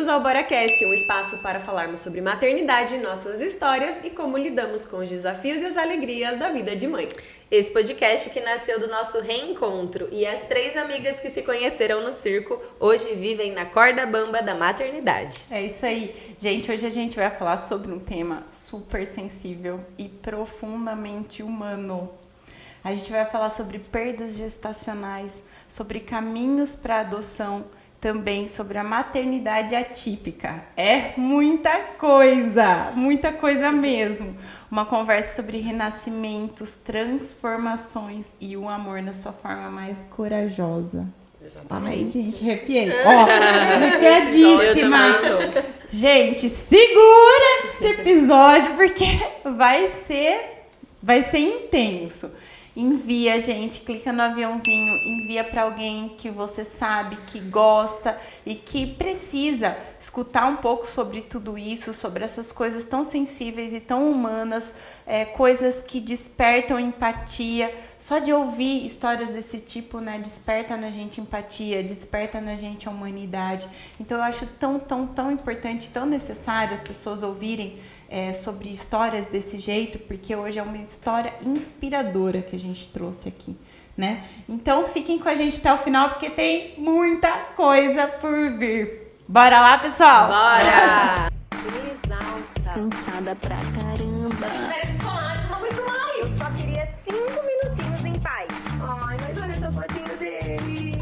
Bem-vindos ao BoraCast, um espaço para falarmos sobre maternidade, nossas histórias e como lidamos com os desafios e as alegrias da vida de mãe. Esse podcast que nasceu do nosso reencontro e as 3 amigas que se conheceram no circo hoje vivem na corda bamba da maternidade. É isso aí. Gente, hoje a gente vai falar sobre um tema super sensível e profundamente humano. A gente vai falar sobre perdas gestacionais, sobre caminhos para adoção, também sobre a maternidade atípica. É muita coisa mesmo. Uma conversa sobre renascimentos, transformações e o amor na sua forma mais corajosa. Exatamente. Ai, gente, arrepiei. Arrepiadíssima. Gente, segura esse episódio porque vai ser intenso. Envia, gente, clica no aviãozinho, envia para alguém que você sabe, que gosta e que precisa escutar um pouco sobre tudo isso, sobre essas coisas tão sensíveis e tão humanas, coisas que despertam empatia. Só de ouvir histórias desse tipo, né, desperta na gente empatia, desperta na gente a humanidade. Então eu acho tão importante, tão necessário as pessoas ouvirem sobre histórias desse jeito, porque hoje é uma história inspiradora que a gente trouxe aqui, né? Então fiquem com a gente até o final, porque tem muita coisa por vir. Bora lá, pessoal? Bora! Cansada pra caramba. Férias escolares, não aguento mais. Eu só queria 5 minutinhos em paz. Ai, mas olha essa fotinho dele.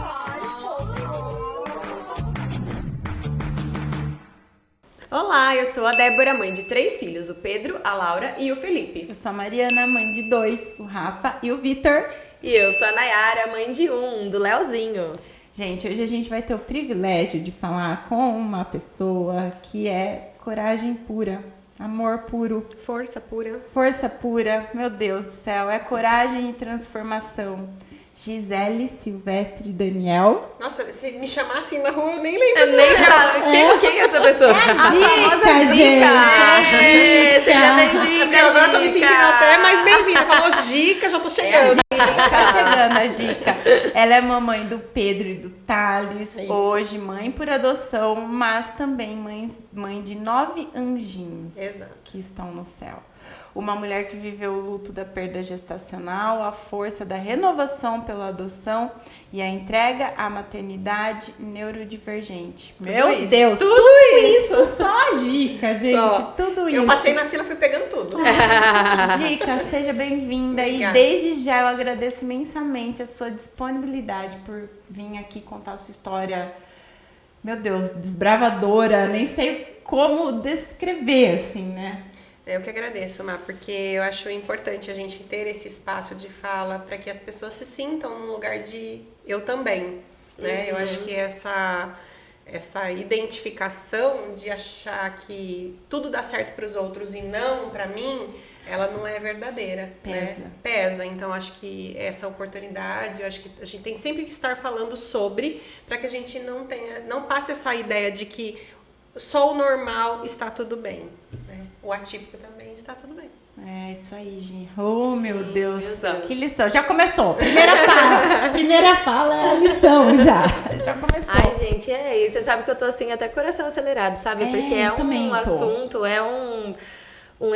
Olá, eu sou a Débora, mãe de 3 filhos, o Pedro, a Laura e o Felipe. Eu sou a Mariana, mãe de 2, o Rafa e o Vitor. E eu sou a Nayara, mãe de 1, do Leozinho. Gente, hoje a gente vai ter o privilégio de falar com uma pessoa que é coragem pura, amor puro, Força pura. força pura, meu Deus do céu, é coragem e transformação. Gisele Silvestre Daniel. Nossa, se me chamassem na rua, eu nem lembro. Eu nem sabe quem é essa pessoa. Dica, gente! Seja bem-vinda, Agora eu tô me Gica. sentindo até mais bem-vinda. Falou Gica, já tô chegando. Tá chegando a Gica. Ela é mamãe do Pedro e do Thales. Isso. Hoje, mãe por adoção, mas também mãe de 9 anjinhos. Exato. Que estão no céu. Uma mulher que viveu o luto da perda gestacional, a força da renovação pela adoção e a entrega à maternidade neurodivergente. Meu isso. Deus, Tudo tudo isso só a Gica, gente. Só. Tudo isso. Eu passei na fila, fui pegando tudo. Gica, seja bem-vinda e Obrigada. desde já eu agradeço imensamente a sua disponibilidade por vir aqui contar a sua história, meu Deus, desbravadora, nem sei como descrever, assim, né? Eu que agradeço, Má, porque eu acho importante a gente ter esse espaço de fala para que as pessoas se sintam num lugar de eu também, né? Eu acho que essa identificação de achar que tudo dá certo para os outros e não para mim, ela não é verdadeira, Pesa. né? Pesa. Então acho que essa oportunidade, eu acho que a gente tem sempre que estar falando sobre para que a gente não passe essa ideia de que só o normal está tudo bem, né? O atípico também está tudo bem. É isso aí, gente. Oh, meu Deus. meu Deus. Que lição. Já começou. Primeira fala é a lição já. Já começou. Ai, gente, é isso. Você sabe que eu tô assim, até coração acelerado, sabe? Porque é eu também um tô. assunto, é um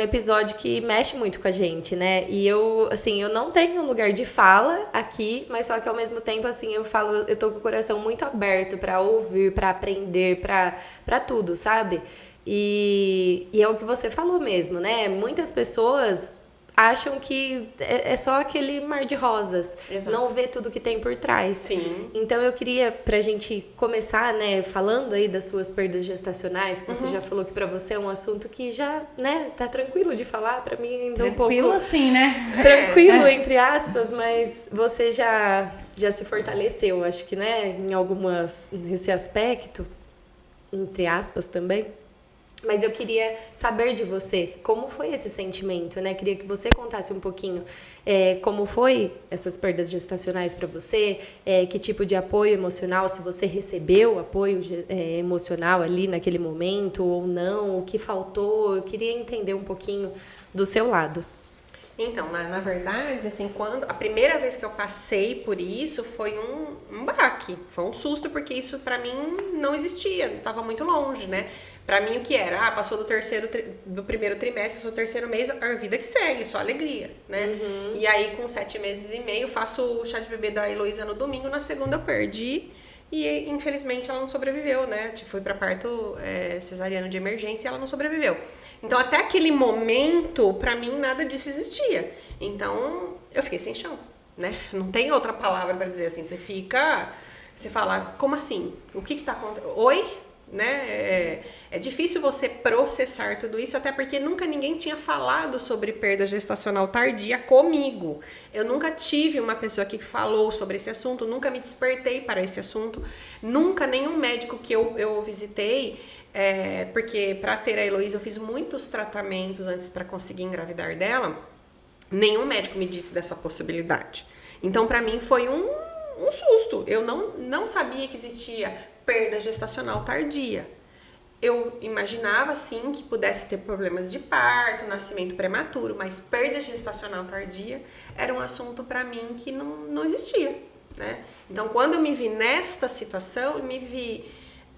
episódio que mexe muito com a gente, né? E eu, assim, eu não tenho lugar de fala aqui, mas só que ao mesmo tempo, assim, eu tô com o coração muito aberto pra ouvir, pra aprender, pra tudo, sabe? E é o que você falou mesmo, né? Muitas pessoas acham que é só aquele mar de rosas, Exato. não vê tudo que tem por trás. Sim. Então eu queria, pra gente começar, né, falando aí das suas perdas gestacionais, que você já falou que pra você é um assunto que já, né, tá tranquilo de falar, pra mim ainda Tranquilo um pouco assim, né? tranquilo, entre aspas, mas você já se fortaleceu, acho que, né, nesse aspecto, entre aspas também. Mas eu queria saber de você, como foi esse sentimento, né? Queria que você contasse um pouquinho como foi essas perdas gestacionais para você, que tipo de apoio emocional, se você recebeu apoio emocional ali naquele momento ou não, o que faltou. Eu queria entender um pouquinho do seu lado. Então, na verdade, assim, a primeira vez que eu passei por isso foi um baque, foi um susto, porque isso pra mim não existia, estava muito longe, né? Pra mim o que era? Passou do primeiro trimestre, passou do terceiro mês, a vida que segue, só alegria, né? E aí com 7 meses e meio, faço o chá de bebê da Heloísa no domingo, na segunda eu perdi. E infelizmente ela não sobreviveu, né? Foi para parto cesariano de emergência e ela não sobreviveu. Então até aquele momento, pra mim, nada disso existia. Então eu fiquei sem chão, né? Não tem outra palavra para dizer assim. Você fala, como assim? O que tá acontecendo? Oi? Né? É difícil você processar tudo isso, até porque nunca ninguém tinha falado sobre perda gestacional tardia comigo. Eu nunca tive uma pessoa que falou sobre esse assunto, nunca me despertei para esse assunto, nunca nenhum médico que eu visitei, porque para ter a Heloísa eu fiz muitos tratamentos antes para conseguir engravidar dela, nenhum médico me disse dessa possibilidade. Então para mim foi um susto, eu não sabia que existia perda gestacional tardia. Eu imaginava, sim, que pudesse ter problemas de parto, nascimento prematuro, mas perda gestacional tardia era um assunto para mim que não existia, né? Então, quando eu me vi nesta situação, eu me vi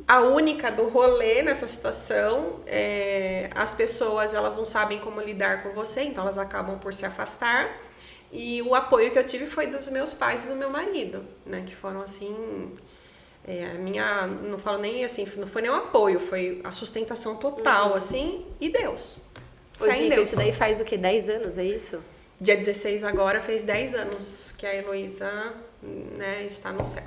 a única do rolê nessa situação, as pessoas, elas não sabem como lidar com você, então elas acabam por se afastar, e o apoio que eu tive foi dos meus pais e do meu marido, né? Que foram, assim... não falo nem assim, não foi nem um apoio, foi a sustentação total, assim, e Deus. Ô, Dica, isso daí faz o quê? 10 anos, é isso? Dia 16 agora fez 10 anos que a Heloísa, né, está no céu.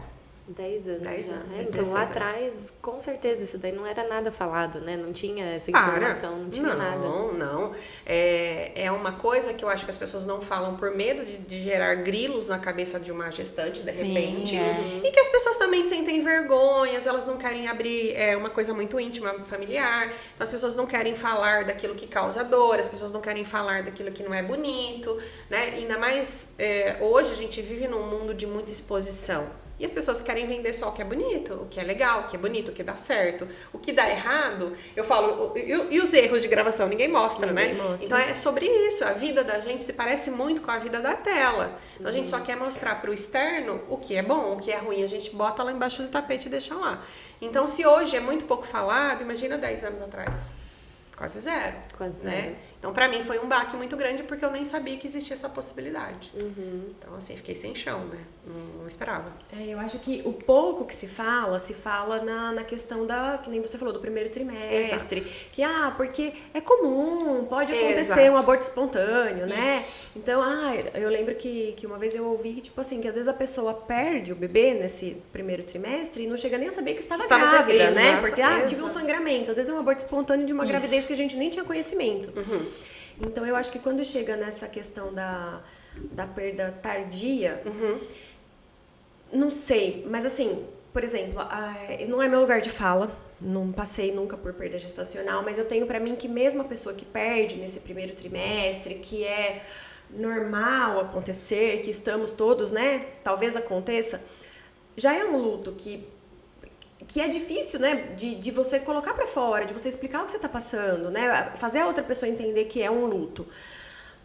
10 anos 10 já. anos, Então, lá 16 atrás, com certeza, isso daí não era nada falado, né? Não tinha essa informação, não tinha nada. Não. É uma coisa que eu acho que as pessoas não falam por medo de gerar grilos na cabeça de uma gestante, de repente. E que as pessoas também sentem vergonhas, elas não querem abrir uma coisa muito íntima, familiar. Então, as pessoas não querem falar daquilo que causa dor, as pessoas não querem falar daquilo que não é bonito, né? Ainda mais, hoje a gente vive num mundo de muita exposição. E as pessoas querem vender só o que é bonito, o que é legal, o que é bonito, o que dá certo. O que dá errado, eu falo, e os erros de gravação? Ninguém mostra, né? Então é sobre isso, a vida da gente se parece muito com a vida da tela. Então a gente só quer mostrar pro externo o que é bom, o que é ruim, a gente bota lá embaixo do tapete e deixa lá. Então se hoje é muito pouco falado, imagina 10 anos atrás. Quase zero. Quase né? zero. Então, pra mim, foi um baque muito grande porque eu nem sabia que existia essa possibilidade. Então, assim, fiquei sem chão, né? Não esperava. Eu acho que o pouco que se fala na questão que nem você falou, do primeiro trimestre. Exato. Que, porque é comum, pode acontecer Exato. um aborto espontâneo, né? Isso. Então, eu lembro que uma vez eu ouvi que, tipo assim, que às vezes a pessoa perde o bebê nesse primeiro trimestre e não chega nem a saber que estava grávida, né? exato, Porque, tive um sangramento. Às vezes é um aborto espontâneo de uma Isso. gravidez que a gente nem tinha conhecimento. Então, eu acho que quando chega nessa questão da perda tardia, não sei, mas assim, por exemplo, não é meu lugar de fala, não passei nunca por perda gestacional, mas eu tenho pra mim que mesmo a pessoa que perde nesse primeiro trimestre, que é normal acontecer, que estamos todos, né, talvez aconteça, já é um luto que é difícil, né, de você colocar pra fora, de você explicar o que você tá passando, né, fazer a outra pessoa entender que é um luto.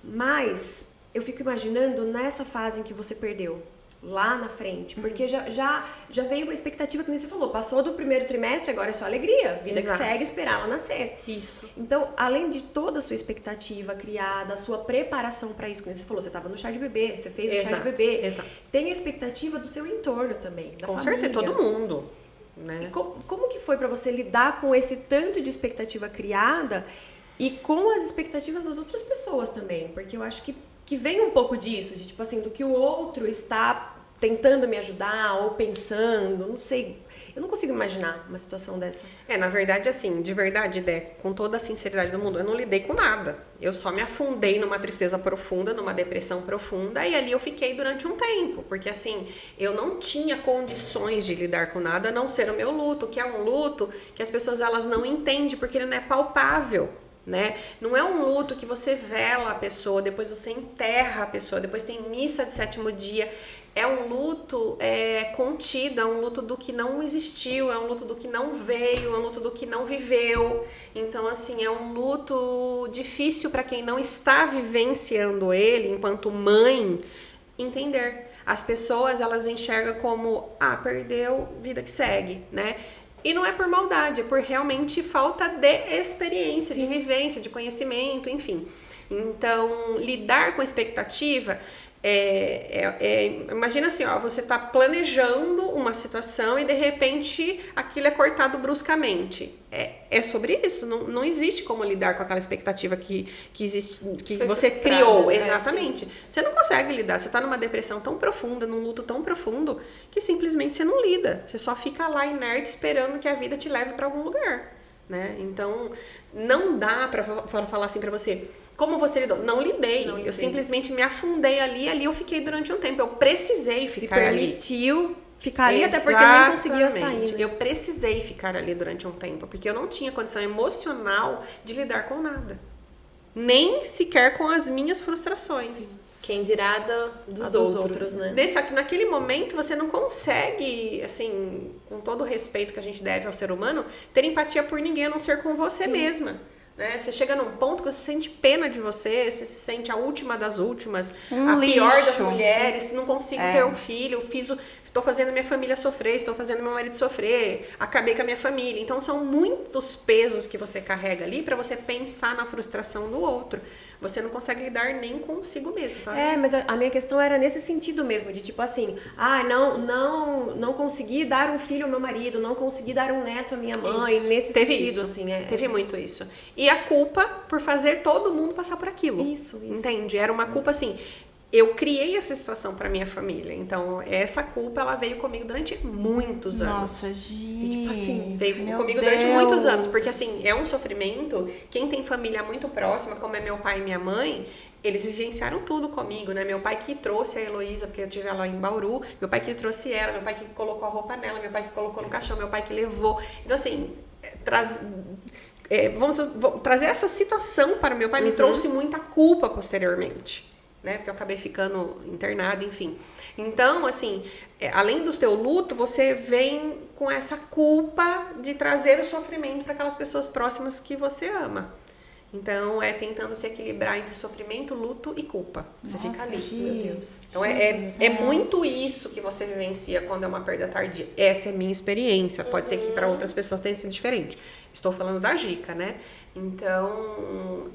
Mas eu fico imaginando nessa fase em que você perdeu, lá na frente, porque já veio uma expectativa que nem você falou, passou do primeiro trimestre, agora é só alegria, vida Exato. que segue, esperar ela nascer. Isso. Então, além de toda a sua expectativa criada, a sua preparação para isso, como você falou, você estava no chá de bebê, você fez o chá de Exato, bebê, exato. tem a expectativa do seu entorno também, da Com família. certeza, todo mundo. Né? E como que foi para você lidar com esse tanto de expectativa criada e com as expectativas das outras pessoas também? Porque eu acho que vem um pouco disso, de tipo assim, do que o outro está tentando me ajudar ou pensando, não sei. Eu não consigo imaginar uma situação dessa. Na verdade, assim, de verdade, Dé, com toda a sinceridade do mundo, eu não lidei com nada. Eu só me afundei numa tristeza profunda, numa depressão profunda, e ali eu fiquei durante um tempo. Porque, assim, eu não tinha condições de lidar com nada, a não ser o meu luto, que é um luto que as pessoas, elas não entendem, porque ele não é palpável. né? Não é um luto que você vela a pessoa, depois você enterra a pessoa, depois tem missa de 7º dia. É um luto contido, é um luto do que não existiu, é um luto do que não veio, é um luto do que não viveu. Então, assim, é um luto difícil para quem não está vivenciando ele, enquanto mãe, entender. As pessoas, elas enxergam como, perdeu, vida que segue, né? E não é por maldade, é por realmente falta de experiência, de vivência, de conhecimento, enfim. Então, lidar com expectativa... imagina assim, você tá planejando uma situação e de repente aquilo é cortado bruscamente. É sobre isso, não existe como lidar com aquela expectativa que você criou. Né? Exatamente. Você não consegue lidar, você tá numa depressão tão profunda, num luto tão profundo, que simplesmente você não lida. Você só fica lá inerte esperando que a vida te leve para algum lugar. Né? Então, não dá pra falar assim pra você, como você lidou? Não lidei. Eu simplesmente me afundei ali eu fiquei durante um tempo. Eu precisei ficar ali. Se permitiu ficar ali, até porque nem conseguia sair. Né? Eu precisei ficar ali durante um tempo, porque eu não tinha condição emocional de lidar com nada. Nem sequer com as minhas frustrações. Sim. Quem dirá dos outros, né? Naquele momento, você não consegue, assim, com todo o respeito que a gente deve ao ser humano, ter empatia por ninguém a não ser com você mesma. Né? Você chega num ponto que você sente pena de você se sente a última das últimas, a pior das mulheres, não consigo ter um filho, estou fazendo minha família sofrer, estou fazendo meu marido sofrer, acabei com a minha família. Então, são muitos pesos que você carrega ali para você pensar na frustração do outro. Você não consegue lidar nem consigo mesmo, tá? Mas a minha questão era nesse sentido mesmo, de tipo assim, não consegui dar um filho ao meu marido, não consegui dar um neto à minha mãe, nesse sentido, assim. Teve muito isso. E a culpa por fazer todo mundo passar por aquilo. Isso. Entende? Era uma culpa assim... Eu criei essa situação para minha família. Então, essa culpa, ela veio comigo durante muitos anos. Nossa, gente. E, tipo assim, veio comigo durante muitos anos. Porque, assim, é um sofrimento. Quem tem família muito próxima, como é meu pai e minha mãe, eles vivenciaram tudo comigo, né? Meu pai que trouxe a Heloísa, porque eu tive ela em Bauru. Meu pai que trouxe ela, meu pai que colocou a roupa nela, meu pai que colocou no caixão, meu pai que levou. Então, assim, vamos trazer essa situação para o meu pai me trouxe muita culpa posteriormente. Né? Porque eu acabei ficando internada, enfim. Então, assim, além do teu luto, você vem com essa culpa de trazer o sofrimento para aquelas pessoas próximas que você ama. Então, tentando se equilibrar entre sofrimento, luto e culpa. Você fica ali. Meu Deus. Então, é muito isso que você vivencia quando é uma perda tardia. Essa é a minha experiência. Pode ser que para outras pessoas tenha sido diferente. Estou falando da Gica, né? Então...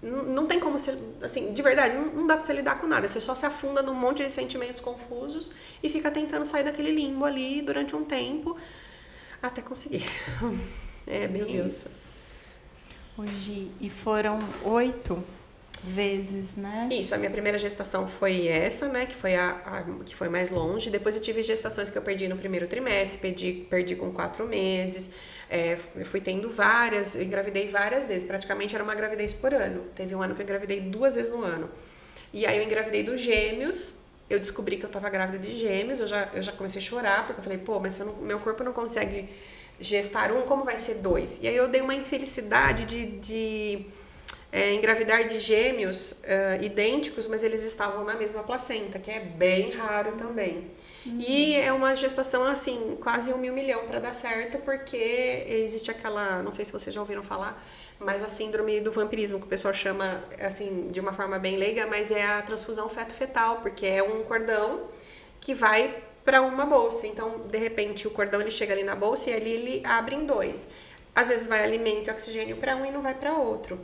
Não tem como você, assim, de verdade, não dá pra você lidar com nada. Você só se afunda num monte de sentimentos confusos e fica tentando sair daquele limbo ali durante um tempo até conseguir. É bem isso. Hoje, e foram 8 vezes, né? Isso, a minha primeira gestação foi essa, né, que foi que foi mais longe. Depois eu tive gestações que eu perdi no primeiro trimestre, perdi com 4 meses. Eu fui tendo eu engravidei várias vezes, praticamente era uma gravidez por ano. Teve um ano que eu engravidei 2 vezes no ano. E aí eu engravidei dos gêmeos, eu descobri que eu estava grávida de gêmeos, eu já comecei a chorar, porque eu falei, mas se meu corpo não consegue gestar um, como vai ser 2? E aí eu dei uma infelicidade de engravidar de gêmeos idênticos, mas eles estavam na mesma placenta, que é bem raro também. E é uma gestação, assim, quase 1 mil milhão para dar certo, porque existe aquela, não sei se vocês já ouviram falar, mas a síndrome do vampirismo, que o pessoal chama, assim, de uma forma bem leiga, mas é a transfusão feto-fetal, porque é um cordão que vai para uma bolsa. Então, de repente, o cordão ele chega ali na bolsa e ali ele abre em 2. Às vezes vai alimento e oxigênio para um e não vai para outro.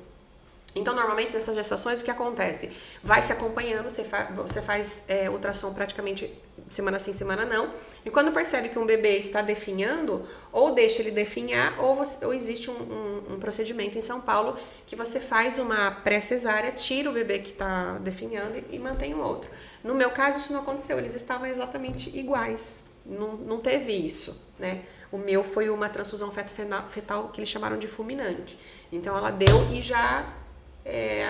Então, normalmente, nessas gestações, o que acontece? Vai se acompanhando, você faz ultrassom praticamente semana sim, semana não. E quando percebe que um bebê está definhando, ou deixa ele definhar, ou existe um procedimento em São Paulo que você faz uma pré-cesárea, tira o bebê que está definhando e mantém o outro. No meu caso, isso não aconteceu. Eles estavam exatamente iguais. Não teve isso, né? O meu foi uma transfusão fetal que eles chamaram de fulminante. Então, ela deu e já...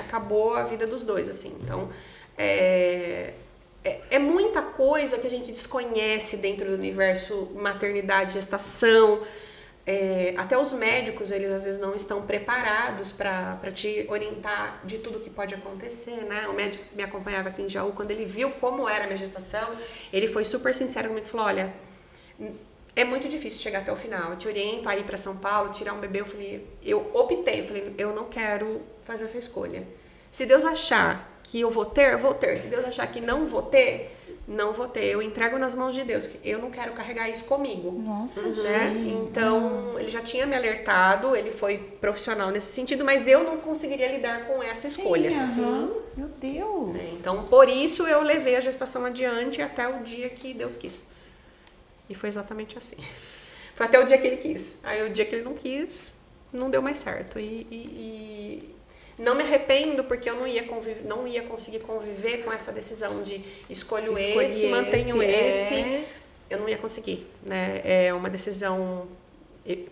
acabou a vida dos dois, assim. Então, é muita coisa que a gente desconhece dentro do universo maternidade, gestação. até os médicos, eles às vezes não estão preparados para te orientar de tudo que pode acontecer, né? O médico que me acompanhava aqui em Jaú, quando ele viu como era a minha gestação, ele foi super sincero comigo e falou, olha, é muito difícil chegar até o final, eu te oriento a ir para São Paulo, tirar um bebê. Eu optei, eu não quero fazer essa escolha. Se Deus achar que eu vou ter, vou ter. Se Deus achar que não vou ter, não vou ter. Eu entrego nas mãos de Deus. Eu não quero carregar isso comigo. Nossa, né? gente. Então, ele já tinha me alertado, ele foi profissional nesse sentido, mas eu não conseguiria lidar com essa escolha. Sim. Meu Deus. Então, por isso eu levei a gestação adiante até o dia que Deus quis. E foi exatamente assim. Foi até o dia que ele quis. Aí, o dia que ele não quis, não deu mais certo. E não me arrependo, porque eu não ia conseguir conviver com essa decisão de escolho esse, mantenho esse. Eu não ia conseguir, né? É uma decisão,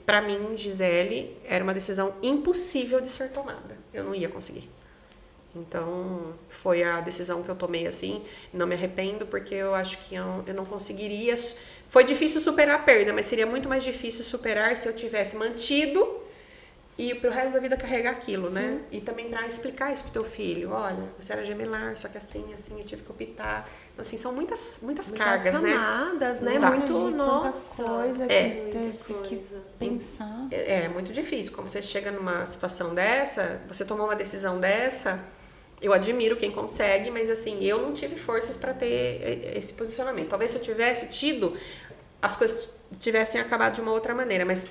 para mim, Gisele, era uma decisão impossível de ser tomada. Eu não ia conseguir. Então, foi a decisão que eu tomei assim. Não me arrependo, porque eu acho que eu não conseguiria. Foi difícil superar a perda, mas seria muito mais difícil superar se eu tivesse mantido e pro resto da vida carregar aquilo, né? E também para explicar isso pro teu filho. Olha, você era gemelar, só que assim, eu tive que optar. Então, assim, são muitas cargas, camadas, né? Não dá. Nossa. Quanta coisa que teve que pensar. É muito difícil. Como você chega numa situação dessa, você tomou uma decisão dessa, eu admiro quem consegue, mas assim, eu não tive forças para ter esse posicionamento. Talvez se eu tivesse tido, as coisas tivessem acabado de uma outra maneira, mas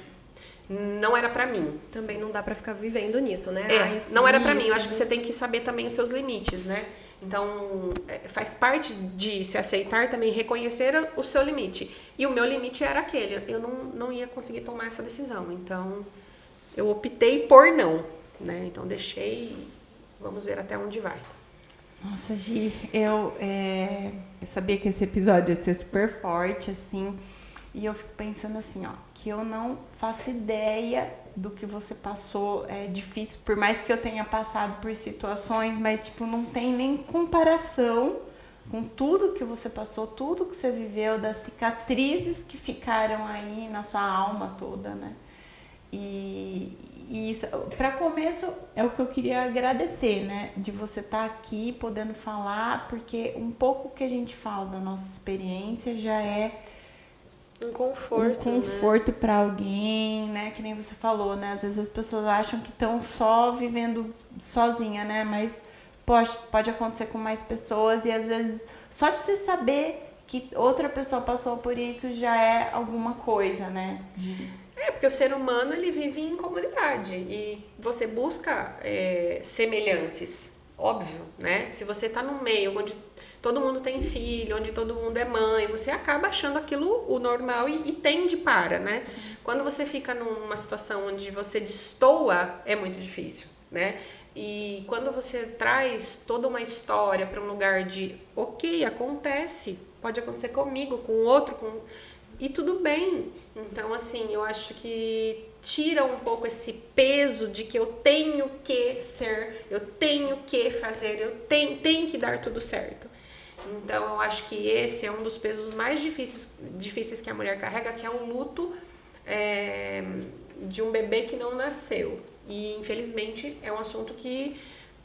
não era pra mim. Também não dá pra ficar vivendo nisso, né? Não era pra mim. Eu acho que você tem que saber também os seus limites, né? Então, faz parte de se aceitar também reconhecer o seu limite. E o meu limite era aquele. Eu não ia conseguir tomar essa decisão. Então, eu optei por não, né? Então, deixei. Vamos ver até onde vai. Nossa, Gi, eu sabia que esse episódio ia ser super forte, assim. E eu fico pensando assim, ó, que eu não faço ideia do que você passou. É difícil, por mais que eu tenha passado por situações, mas, tipo, não tem nem comparação com tudo que você passou, tudo que você viveu, das cicatrizes que ficaram aí na sua alma toda, né? E isso, para começo, é o que eu queria agradecer, né? De você estar aqui, podendo falar, porque um pouco que a gente fala da nossa experiência já é um conforto, né? Para alguém, né? Que nem você falou, né? Às vezes as pessoas acham que estão só vivendo sozinha, né? Mas pode acontecer com mais pessoas e às vezes só de você saber que outra pessoa passou por isso já é alguma coisa, né? Porque o ser humano, ele vive em comunidade e você busca semelhantes, óbvio, né? Se você tá num meio onde todo mundo tem filho, onde todo mundo é mãe, você acaba achando aquilo o normal e tende para, né? Quando você fica numa situação onde você destoa, é muito difícil, né? E quando você traz toda uma história para um lugar de, ok, acontece, pode acontecer comigo, com outro, e tudo bem. Então, assim, eu acho que tira um pouco esse peso de que eu tenho que ser, eu tenho que fazer, eu tenho que dar tudo certo. Então, eu acho que esse é um dos pesos mais difíceis que a mulher carrega, que é o luto de um bebê que não nasceu. E, infelizmente, é um assunto que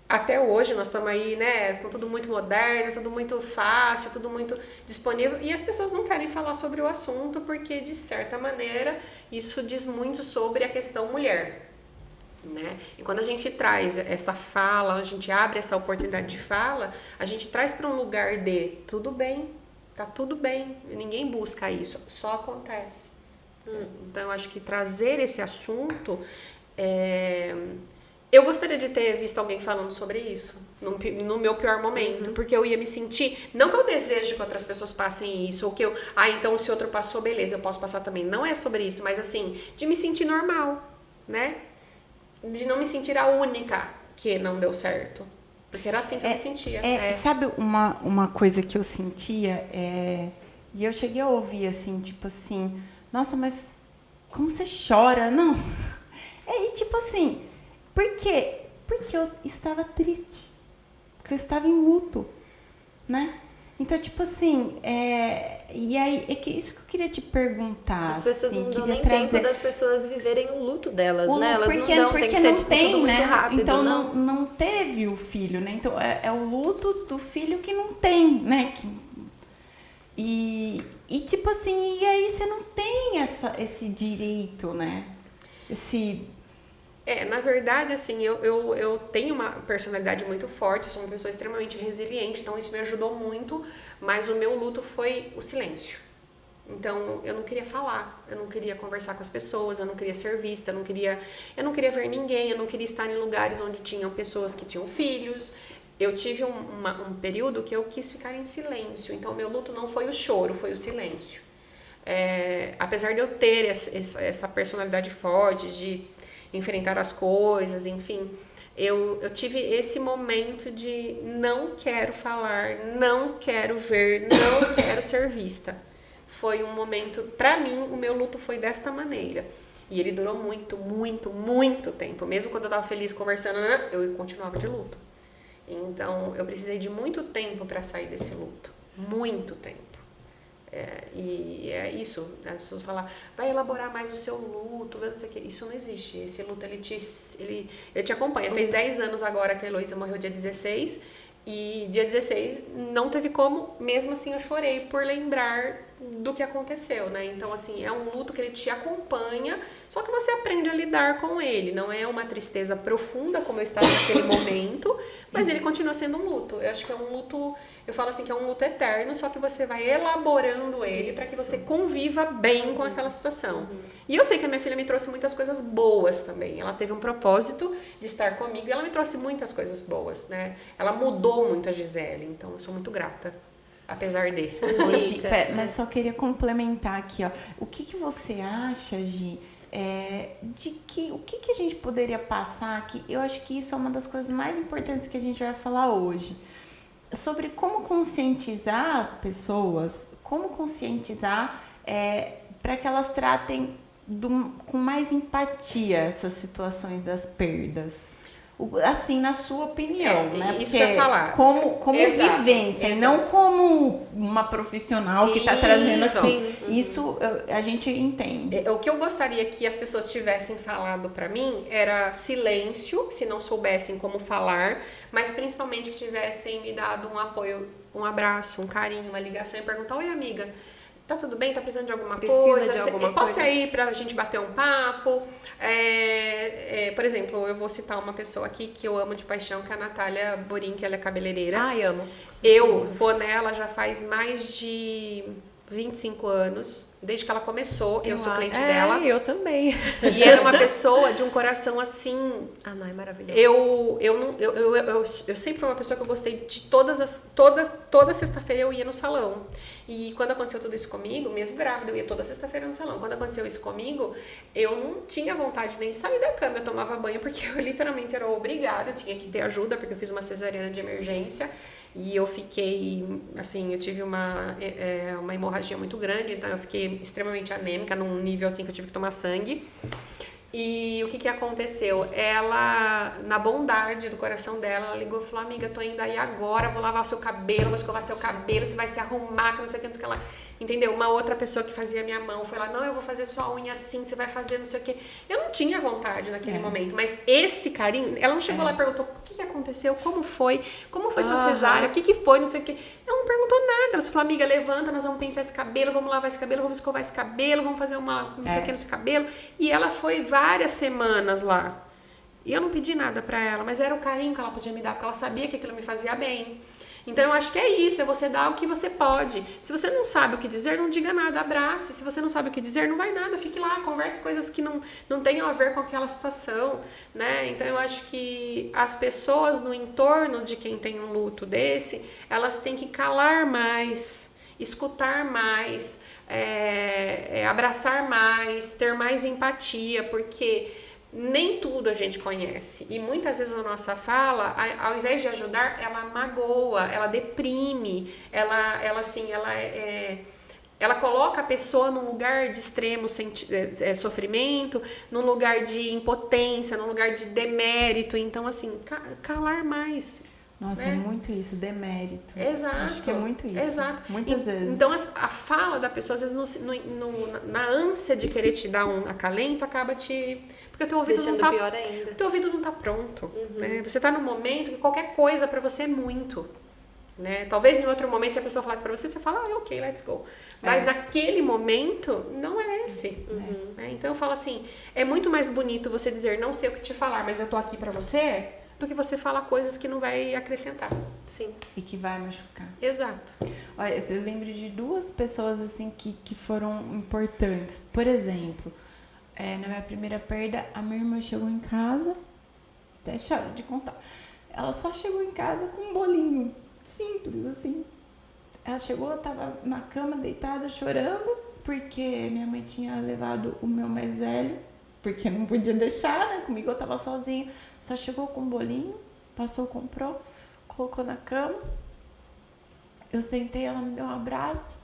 até hoje nós estamos aí, né, com tudo muito moderno, tudo muito fácil, tudo muito disponível, e as pessoas não querem falar sobre o assunto porque, de certa maneira, isso diz muito sobre a questão mulher, né? E quando a gente traz essa fala, a gente abre essa oportunidade de fala, a gente traz para um lugar de tudo bem, tá tudo bem, ninguém busca isso, só acontece. Então, eu acho que trazer esse assunto eu gostaria de ter visto alguém falando sobre isso no meu pior momento, porque eu ia me sentir, não que eu desejo que outras pessoas passem isso, ou que então se outro passou, beleza, eu posso passar também, não é sobre isso, mas assim, de me sentir normal, né? De não me sentir a única que não deu certo, porque era assim que eu me sentia. Sabe uma coisa que eu sentia, e eu cheguei a ouvir assim, tipo assim, nossa, mas como você chora? Não, tipo assim, por quê? Porque eu estava triste. Porque eu estava em luto, né? Então, tipo assim, e aí, é que isso que eu queria te perguntar. As pessoas assim, não dão queria nem tempo das pessoas viverem o luto delas, né? Elas porque, não dão, porque tem que ser não tipo, tem, tudo né? muito rápido, Então não. não teve o filho, né? Então é o luto do filho que não tem, né? E tipo assim, e aí você não tem esse direito, né? Na verdade, assim, eu tenho uma personalidade muito forte, sou uma pessoa extremamente resiliente, então isso me ajudou muito, mas o meu luto foi o silêncio. Então, eu não queria falar, eu não queria conversar com as pessoas, eu não queria ser vista, eu não queria ver ninguém, eu não queria estar em lugares onde tinham pessoas que tinham filhos. Eu tive um período que eu quis ficar em silêncio, então meu luto não foi o choro, foi o silêncio. Apesar de eu ter essa personalidade forte de enfrentar as coisas, enfim, eu tive esse momento de não quero falar, não quero ver, não quero ser vista. Foi um momento, pra mim, o meu luto foi desta maneira. E ele durou muito, muito, muito tempo. Mesmo quando eu tava feliz conversando, eu continuava de luto. Então, eu precisei de muito tempo pra sair desse luto. Muito tempo. E é isso, né? As pessoas falam, vai elaborar mais o seu luto, não sei o que. Isso não existe. Esse luto, ele te acompanha. Fez 10 anos agora que a Heloísa morreu dia 16. E dia 16 não teve como, mesmo assim eu chorei por lembrar do que aconteceu, né? Então, assim, é um luto que ele te acompanha, só que você aprende a lidar com ele. Não é uma tristeza profunda como eu estava naquele momento, mas ele continua sendo um luto. Eu acho que é um luto, eu falo assim, que é um luto eterno, só que você vai elaborando ele para que você conviva bem com aquela situação. E eu sei que a minha filha me trouxe muitas coisas boas também. Ela teve um propósito de estar comigo e ela me trouxe muitas coisas boas, né? Ela mudou muito a Gisele, então eu sou muito grata. Apesar de. Gi, mas só queria complementar aqui, ó. O que você acha, Gi, o que a gente poderia passar aqui? Eu acho que isso é uma das coisas mais importantes que a gente vai falar hoje. Sobre como conscientizar as pessoas, para que elas tratem com mais empatia essas situações das perdas. Assim, na sua opinião, né? Isso que eu ia falar. Como Exato, vivência, exato. e não como uma profissional que está trazendo aqui. Sim. Isso a gente entende. O que eu gostaria que as pessoas tivessem falado pra mim era silêncio, se não soubessem como falar, mas principalmente que tivessem me dado um apoio, um abraço, um carinho, uma ligação e perguntar, oi amiga, tá tudo bem? Tá precisando de alguma coisa? Posso ir pra gente bater um papo? Por exemplo, eu vou citar uma pessoa aqui que eu amo de paixão, que é a Natália Borim, que ela é cabeleireira. Ai, amo. Eu vou nela já faz mais de 25 anos. Desde que ela começou, eu sou cliente dela. Eu também. E era uma pessoa de um coração assim. Ah, não, é maravilhoso. Eu sempre fui uma pessoa que eu gostei de toda sexta-feira eu ia no salão. E quando aconteceu tudo isso comigo, mesmo grávida, eu ia toda sexta-feira no salão. Quando aconteceu isso comigo, eu não tinha vontade nem de sair da cama. Eu tomava banho porque eu literalmente era obrigada, eu tinha que ter ajuda, porque eu fiz uma cesariana de emergência. E eu fiquei, assim, eu tive uma hemorragia muito grande, então eu fiquei extremamente anêmica, num nível assim que eu tive que tomar sangue. E o que aconteceu? Ela, na bondade do coração dela, ela ligou e falou, amiga, tô indo aí agora, vou lavar o seu cabelo, vou escovar seu cabelo, você vai se arrumar, que não sei o que, não sei o que lá. Entendeu? Uma outra pessoa que fazia minha mão foi lá, não, eu vou fazer sua unha assim, você vai fazer não sei o que. Eu não tinha vontade naquele momento, mas esse carinho, ela não chegou lá e perguntou, o que aconteceu, como foi sua cesárea, o que foi, não sei o que. Ela não perguntou nada, ela só falou, amiga, levanta, nós vamos pentear esse cabelo, vamos lavar esse cabelo, vamos escovar esse cabelo, vamos fazer uma não sei o que no seu cabelo. E ela foi várias semanas lá. E eu não pedi nada pra ela, mas era o carinho que ela podia me dar, porque ela sabia que aquilo me fazia bem. Então, eu acho que é isso, é você dar o que você pode. Se você não sabe o que dizer, não diga nada, abrace. Se você não sabe o que dizer, não vai nada, fique lá, converse coisas que não tenham a ver com aquela situação, né? Então, eu acho que as pessoas no entorno de quem tem um luto desse, elas têm que calar mais, escutar mais, abraçar mais, ter mais empatia, porque nem tudo a gente conhece. E muitas vezes a nossa fala, ao invés de ajudar, ela magoa, ela deprime, ela coloca a pessoa num lugar de extremo sofrimento, num lugar de impotência, num lugar de demérito. Então, assim, calar mais. Nossa, né? é muito isso, demérito. Exato. Acho que é muito isso. Exato. Muitas vezes. Então, a fala da pessoa, às vezes, na ânsia de querer te dar um acalento, acaba te... Porque o teu ouvido Deixando não tá... pior ainda. O teu ouvido não tá pronto, né? Você tá num momento que qualquer coisa pra você é muito, né? Talvez em outro momento, se a pessoa falasse pra você, você fala, ok, let's go. Mas naquele momento, não é esse. Né? Então, eu falo assim, é muito mais bonito você dizer, não sei o que te falar, mas eu tô aqui pra você, do que você falar coisas que não vai acrescentar. Sim. E que vai machucar. Exato. Olha, eu lembro de 2 pessoas, assim, que foram importantes. Por exemplo, na minha primeira perda, a minha irmã chegou em casa, até choro de contar. Ela só chegou em casa com um bolinho, simples, assim. Ela chegou, eu tava na cama, deitada, chorando, porque minha mãe tinha levado o meu mais velho, porque não podia deixar, né? Comigo eu tava sozinha. Só chegou com um bolinho, passou, comprou, colocou na cama. Eu sentei, ela me deu um abraço,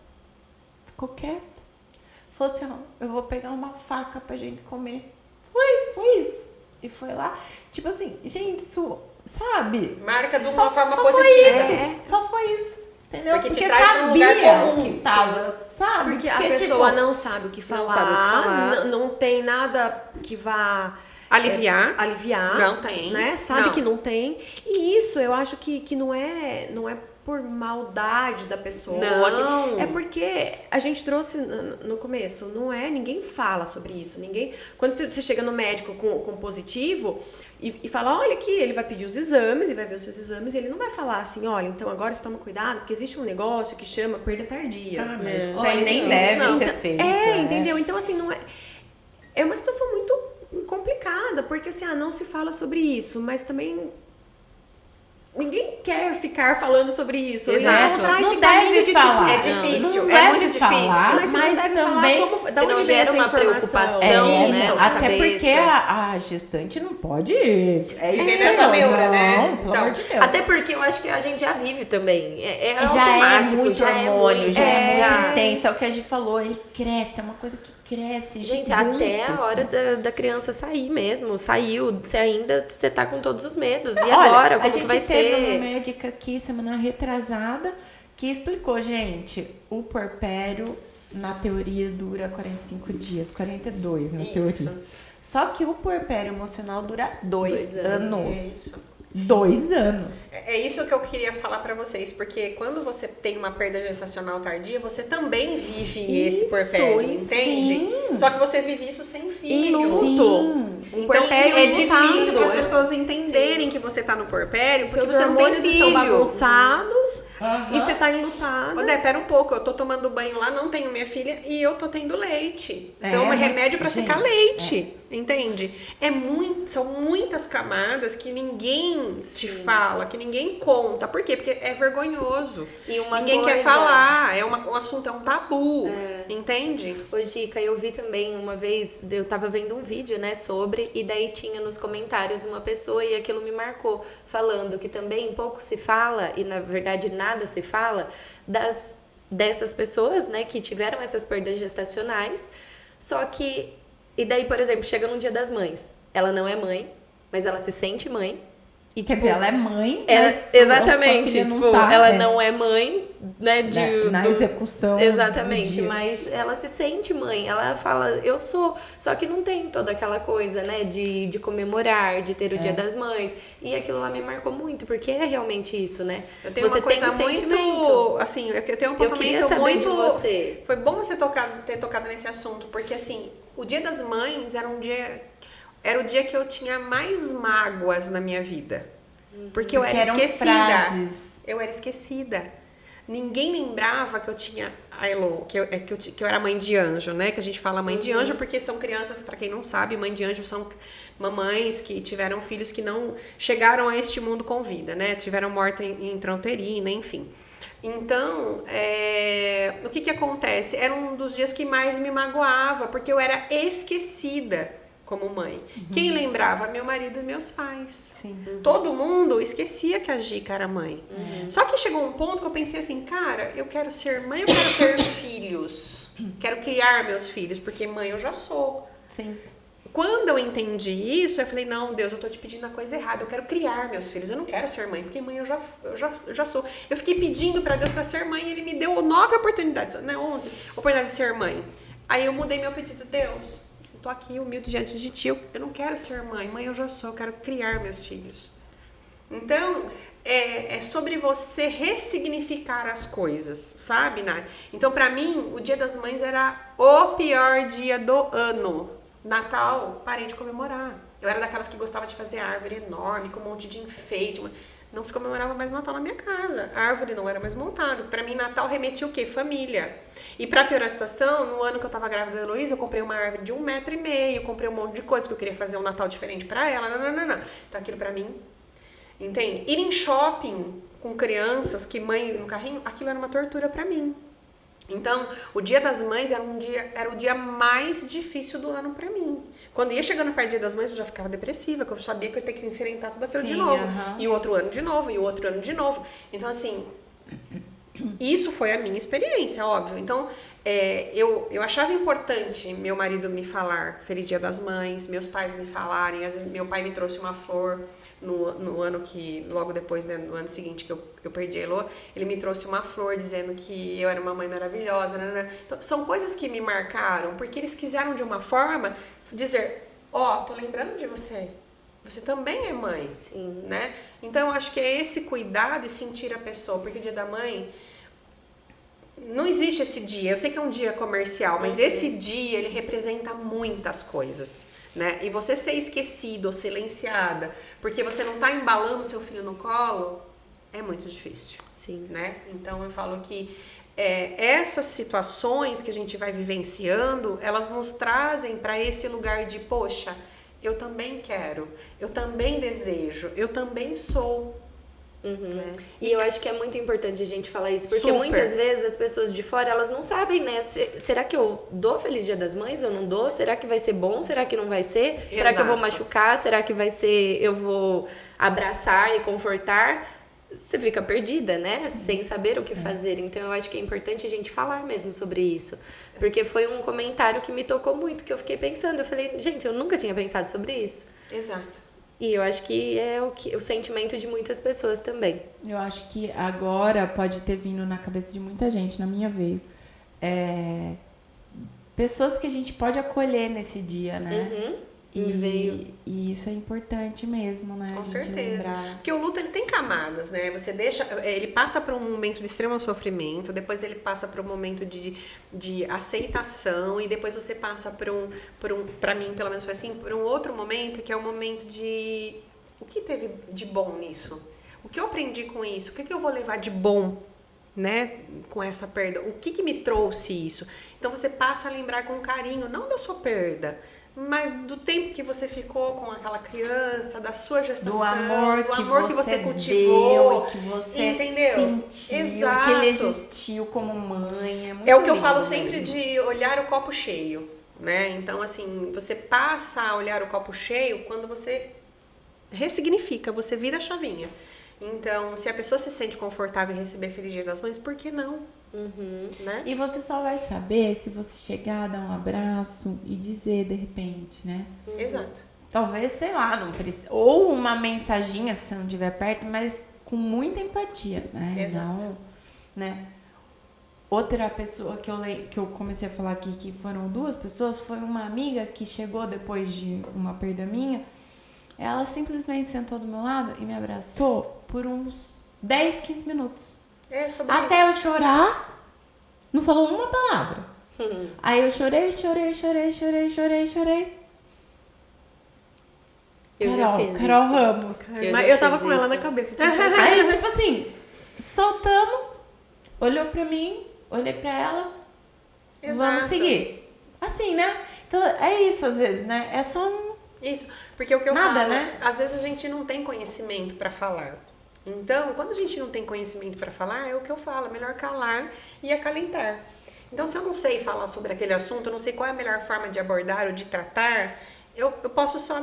ficou quieta. Falou assim, ó, eu vou pegar uma faca pra gente comer. Foi isso. E foi lá. Tipo assim, gente, isso, sabe? Marca de uma Só forma foi positiva. isso. Só foi isso. Entendeu? Porque te traz pra um lugar sabia comum, que tava, sabe? Porque a pessoa não sabe o que falar, Não sabe o que falar. Não tem nada que vá Aliviar. Não tem. né? Sabe Não. que não tem. E isso eu acho que não é por maldade da pessoa. Não. É porque a gente trouxe no começo, não é, ninguém fala sobre isso. Quando você chega no médico com positivo e fala, olha aqui, ele vai pedir os exames e vai ver os seus exames, e ele não vai falar assim, olha, então agora você toma cuidado, porque existe um negócio que chama perda tardia. Mas isso Olha, aí nem isso- deve não, ser então- feito. entendeu? Então, assim, não é... É uma situação muito complicada, porque assim, não se fala sobre isso, mas também ninguém quer ficar falando sobre isso. Exato. Encontrar Não esse caminho deve de falar. É difícil, Não é deve muito falar, difícil. Mas você não deve também, falar como, da senão onde vem gera essa uma informação. preocupação, né? isso, Até cabeça. porque a gestante não pode viver nessa neura, né? Não, pelo Então, amor de Deus. Até porque eu acho que a gente já vive também. É já é automático, muito já é hormônio, muito, já é já- muito intenso. É o que a gente falou, ele cresce, é uma coisa que cresce, Gente, gigante, até a assim. hora da criança sair mesmo. Saiu, você tá com todos os medos. E Olha, agora, a como gente que vai teve uma ser? médica aqui semana retrasada que explicou, gente, o puerpério na teoria dura 45 dias, 42 na Isso. teoria. Só que o puerpério emocional dura 2 2 anos. anos. Isso. 2 anos. É isso que eu queria falar pra vocês, porque quando você tem uma perda gestacional tardia, você também vive esse Isso, puerpério, isso, entende? Só que você vive isso sem Em filho. luto. Sim. Um Então puerpério é lutado. difícil para as pessoas entenderem que você tá no puerpério, porque Seus você não tem hormônios filho. estão bagunçados e você tá enlutada. Ô, Dé, pera um pouco, eu tô tomando banho lá, não tenho minha filha e eu tô tendo leite. Então é remédio pra gente, secar leite, entende? São muitas camadas que ninguém te fala, que ninguém conta. Por quê? Porque é vergonhoso. E uma Ninguém quer coisa- falar, um assunto, é um tabu, entende? Ô, Gica, eu vi também uma vez, eu tava vendo um vídeo, né, sobre, e daí tinha nos comentários uma pessoa, e aquilo me marcou, falando que também pouco se fala, e na verdade nada se fala, dessas pessoas, né, que tiveram essas perdas gestacionais, só que, e daí, por exemplo, chega no Dia das Mães, ela não é mãe, mas ela se sente mãe, e Quer tipo, dizer, ela é mãe, ela- mas sua exatamente, filha não tipo, tá, ela né? não é mãe, né, Na execução exatamente, do dia. mas ela se sente mãe, ela fala, eu sou, só que não tem toda aquela coisa, né, de comemorar, de ter o Dia das Mães, e aquilo lá me marcou muito, porque é realmente isso, né, Eu tenho uma coisa muito, assim, eu tenho um eu queria apontamento saber muito... de você. Foi bom você ter tocado nesse assunto, porque assim, o Dia das Mães era o dia que eu tinha mais mágoas na minha vida. Porque eu Porque era eram esquecida. frases. Eu era esquecida. Ninguém lembrava que eu tinha a Elo, que eu era mãe de anjo, né? Que a gente fala mãe de anjo porque são crianças, para quem não sabe, mãe de anjo são mamães que tiveram filhos que não chegaram a este mundo com vida, né? Tiveram morte em intrauterina, enfim. Então, o que acontece? Era um dos dias que mais me magoava, porque eu era esquecida como mãe. Quem lembrava? Meu marido e meus pais. Sim. Todo mundo esquecia que a Gica era mãe. Só que chegou um ponto que eu pensei assim, cara, eu quero ser mãe, eu quero ter filhos. Quero criar meus filhos, porque mãe eu já sou. Sim. quando eu entendi isso, eu falei, não, Deus, eu tô te pedindo a coisa errada. Eu quero criar meus filhos. Eu não quero ser mãe, porque mãe eu já sou. Eu fiquei pedindo pra Deus pra ser mãe e ele me deu 9 oportunidades, né, 11 oportunidades de ser mãe. Aí eu mudei meu pedido. Deus, eu tô aqui humilde diante de ti. Eu não quero ser mãe. Mãe eu já sou. Eu quero criar meus filhos. Então, é sobre você ressignificar as coisas, sabe, Nath? Então, pra mim, o Dia das Mães era o pior dia do ano. Natal, parei de comemorar. Eu era daquelas que gostava de fazer árvore enorme, com um monte de enfeite. Não se comemorava mais Natal na minha casa. A árvore não era mais montada. Pra mim, Natal remetia o quê? Família. E pra piorar a situação, no ano que eu tava grávida da Heloísa, eu comprei uma árvore de 1,5 metro, comprei um monte de coisa, porque eu queria fazer um Natal diferente pra ela. Não. Então, aquilo pra mim, entende? Ir em shopping com crianças, que mãe no carrinho, aquilo era uma tortura pra mim. Então, o Dia das Mães era o dia mais difícil do ano pra mim. Quando ia chegando perto do Dia das Mães, eu já ficava depressiva, porque eu sabia que eu ia ter que enfrentar tudo aquilo de novo. E o outro ano de novo, e o outro ano de novo. Então, assim, isso foi a minha experiência, óbvio. Então, eu achava importante meu marido me falar Feliz Dia das Mães, meus pais me falarem. Às vezes, meu pai me trouxe uma flor no ano que, logo depois, né, no ano seguinte que eu perdi a Elo, ele me trouxe uma flor dizendo que eu era uma mãe maravilhosa. Então, são coisas que me marcaram, porque eles quiseram de uma forma dizer, tô lembrando de você. Você também é mãe. Sim. Né? Então, eu acho que é esse cuidado e sentir a pessoa, porque o Dia da Mãe não existe esse dia. Eu sei que é um dia comercial, mas esse dia, ele representa muitas coisas. Né? E você ser esquecido ou silenciada porque você não está embalando seu filho no colo é muito difícil. Sim. Né? Então eu falo que essas situações que a gente vai vivenciando, elas nos trazem para esse lugar de, poxa, eu também quero, eu também desejo, eu também sou. Né? E eu acho que é muito importante a gente falar isso, porque Super. muitas vezes as pessoas de fora, elas não sabem, né? Será que eu dou Feliz Dia das Mães ou não dou? Será que vai ser bom? Será que não vai ser? Exato. Será que eu vou machucar? Será que vai ser, eu vou abraçar e confortar? Você fica perdida, né? Sem saber o que fazer. Então eu acho que é importante a gente falar mesmo sobre isso. Porque foi um comentário que me tocou muito, que eu fiquei pensando. Eu falei, gente, eu nunca tinha pensado sobre isso. Exato. E eu acho que é o sentimento de muitas pessoas também. Eu acho que agora pode ter vindo na cabeça de muita gente, na minha veio. Pessoas que a gente pode acolher nesse dia, né? E isso é importante mesmo, né? Com a gente certeza. lembrar. Porque o luto, ele tem camadas, né? Você deixa... Ele passa por um momento de extremo sofrimento, depois ele passa por um momento de aceitação, e depois você passa por um... Pra mim, pelo menos foi assim, por um outro momento, que é o momento de... O que teve de bom nisso? O que eu aprendi com isso? O que eu vou levar de bom, né, com essa perda? O que me trouxe isso? Então, você passa a lembrar com carinho, não da sua perda, mas do tempo que você ficou com aquela criança, da sua gestação, Do amor que você deu cultivou, e que você entendeu? sentiu, Exato. que ele existiu como mãe. É muito É o que eu lindo falo sempre mesmo. de olhar o copo cheio, né? Então, assim, você passa a olhar o copo cheio quando você ressignifica, você vira a chavinha. Então, se a pessoa se sente confortável em receber Feliz Dia das Mães, por que não? Né? E você só vai saber se você chegar, dar um abraço e dizer de repente, né? Exato. Talvez, sei lá, não precisa. Ou uma mensaginha se você não estiver perto, mas com muita empatia, né? Exato. Não, né? Outra pessoa que eu comecei a falar aqui, que foram 2 pessoas, foi uma amiga que chegou depois de uma perda minha. Ela simplesmente sentou do meu lado e me abraçou por uns 10, 15 minutos. É sobre Até isso. eu chorar, não falou uma palavra. Aí eu chorei. Eu já fiz Carol isso. Ramos. Mas já eu tava fiz com ela isso. na cabeça. Aí, tipo assim, soltamos, olhou pra mim, olhei pra ela, Exato. vamos seguir. Assim, né? Então, é isso às vezes, né? É só um... Isso, porque o que eu Nada, falo, né? às vezes a gente não tem conhecimento para falar. Então, quando a gente não tem conhecimento para falar, é o que eu falo, é melhor calar e acalentar. Então, se eu não sei falar sobre aquele assunto, eu não sei qual é a melhor forma de abordar ou de tratar, eu posso só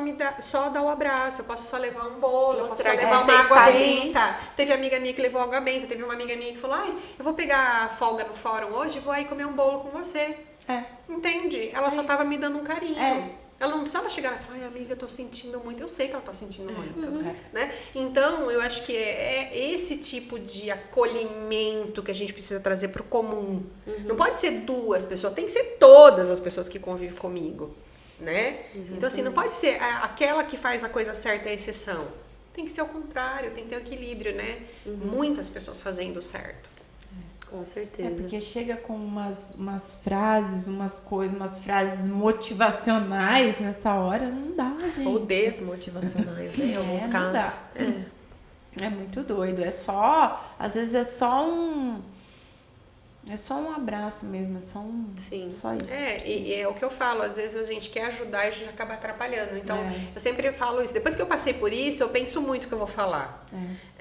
dar o abraço, eu posso só levar um bolo, eu posso só Mostrar que levar você uma água está ali. benta. Teve amiga minha que levou água benta, teve uma amiga minha que falou, eu vou pegar folga no fórum hoje e vou aí comer um bolo com você. É. Entende? Ela só tava me dando um carinho. Ela não precisava chegar e falar, ai, amiga, eu tô sentindo muito. Eu sei que ela tá sentindo muito, né? Então, eu acho que é esse tipo de acolhimento que a gente precisa trazer pro comum. Não pode ser 2 pessoas, tem que ser todas as pessoas que convivem comigo, né? Então, assim, não pode ser aquela que faz a coisa certa é a exceção. Tem que ser o contrário, tem que ter um equilíbrio, né? Muitas pessoas fazendo o certo. Com certeza. Porque chega com umas frases, umas frases motivacionais nessa hora, não dá, gente. Ou desmotivacionais, né? Em alguns não casos. dá. É muito doido. Às vezes é só um abraço mesmo, só isso. E é o que eu falo, às vezes a gente quer ajudar e a gente acaba atrapalhando. Então, eu sempre falo isso. Depois que eu passei por isso, eu penso muito o que eu vou falar.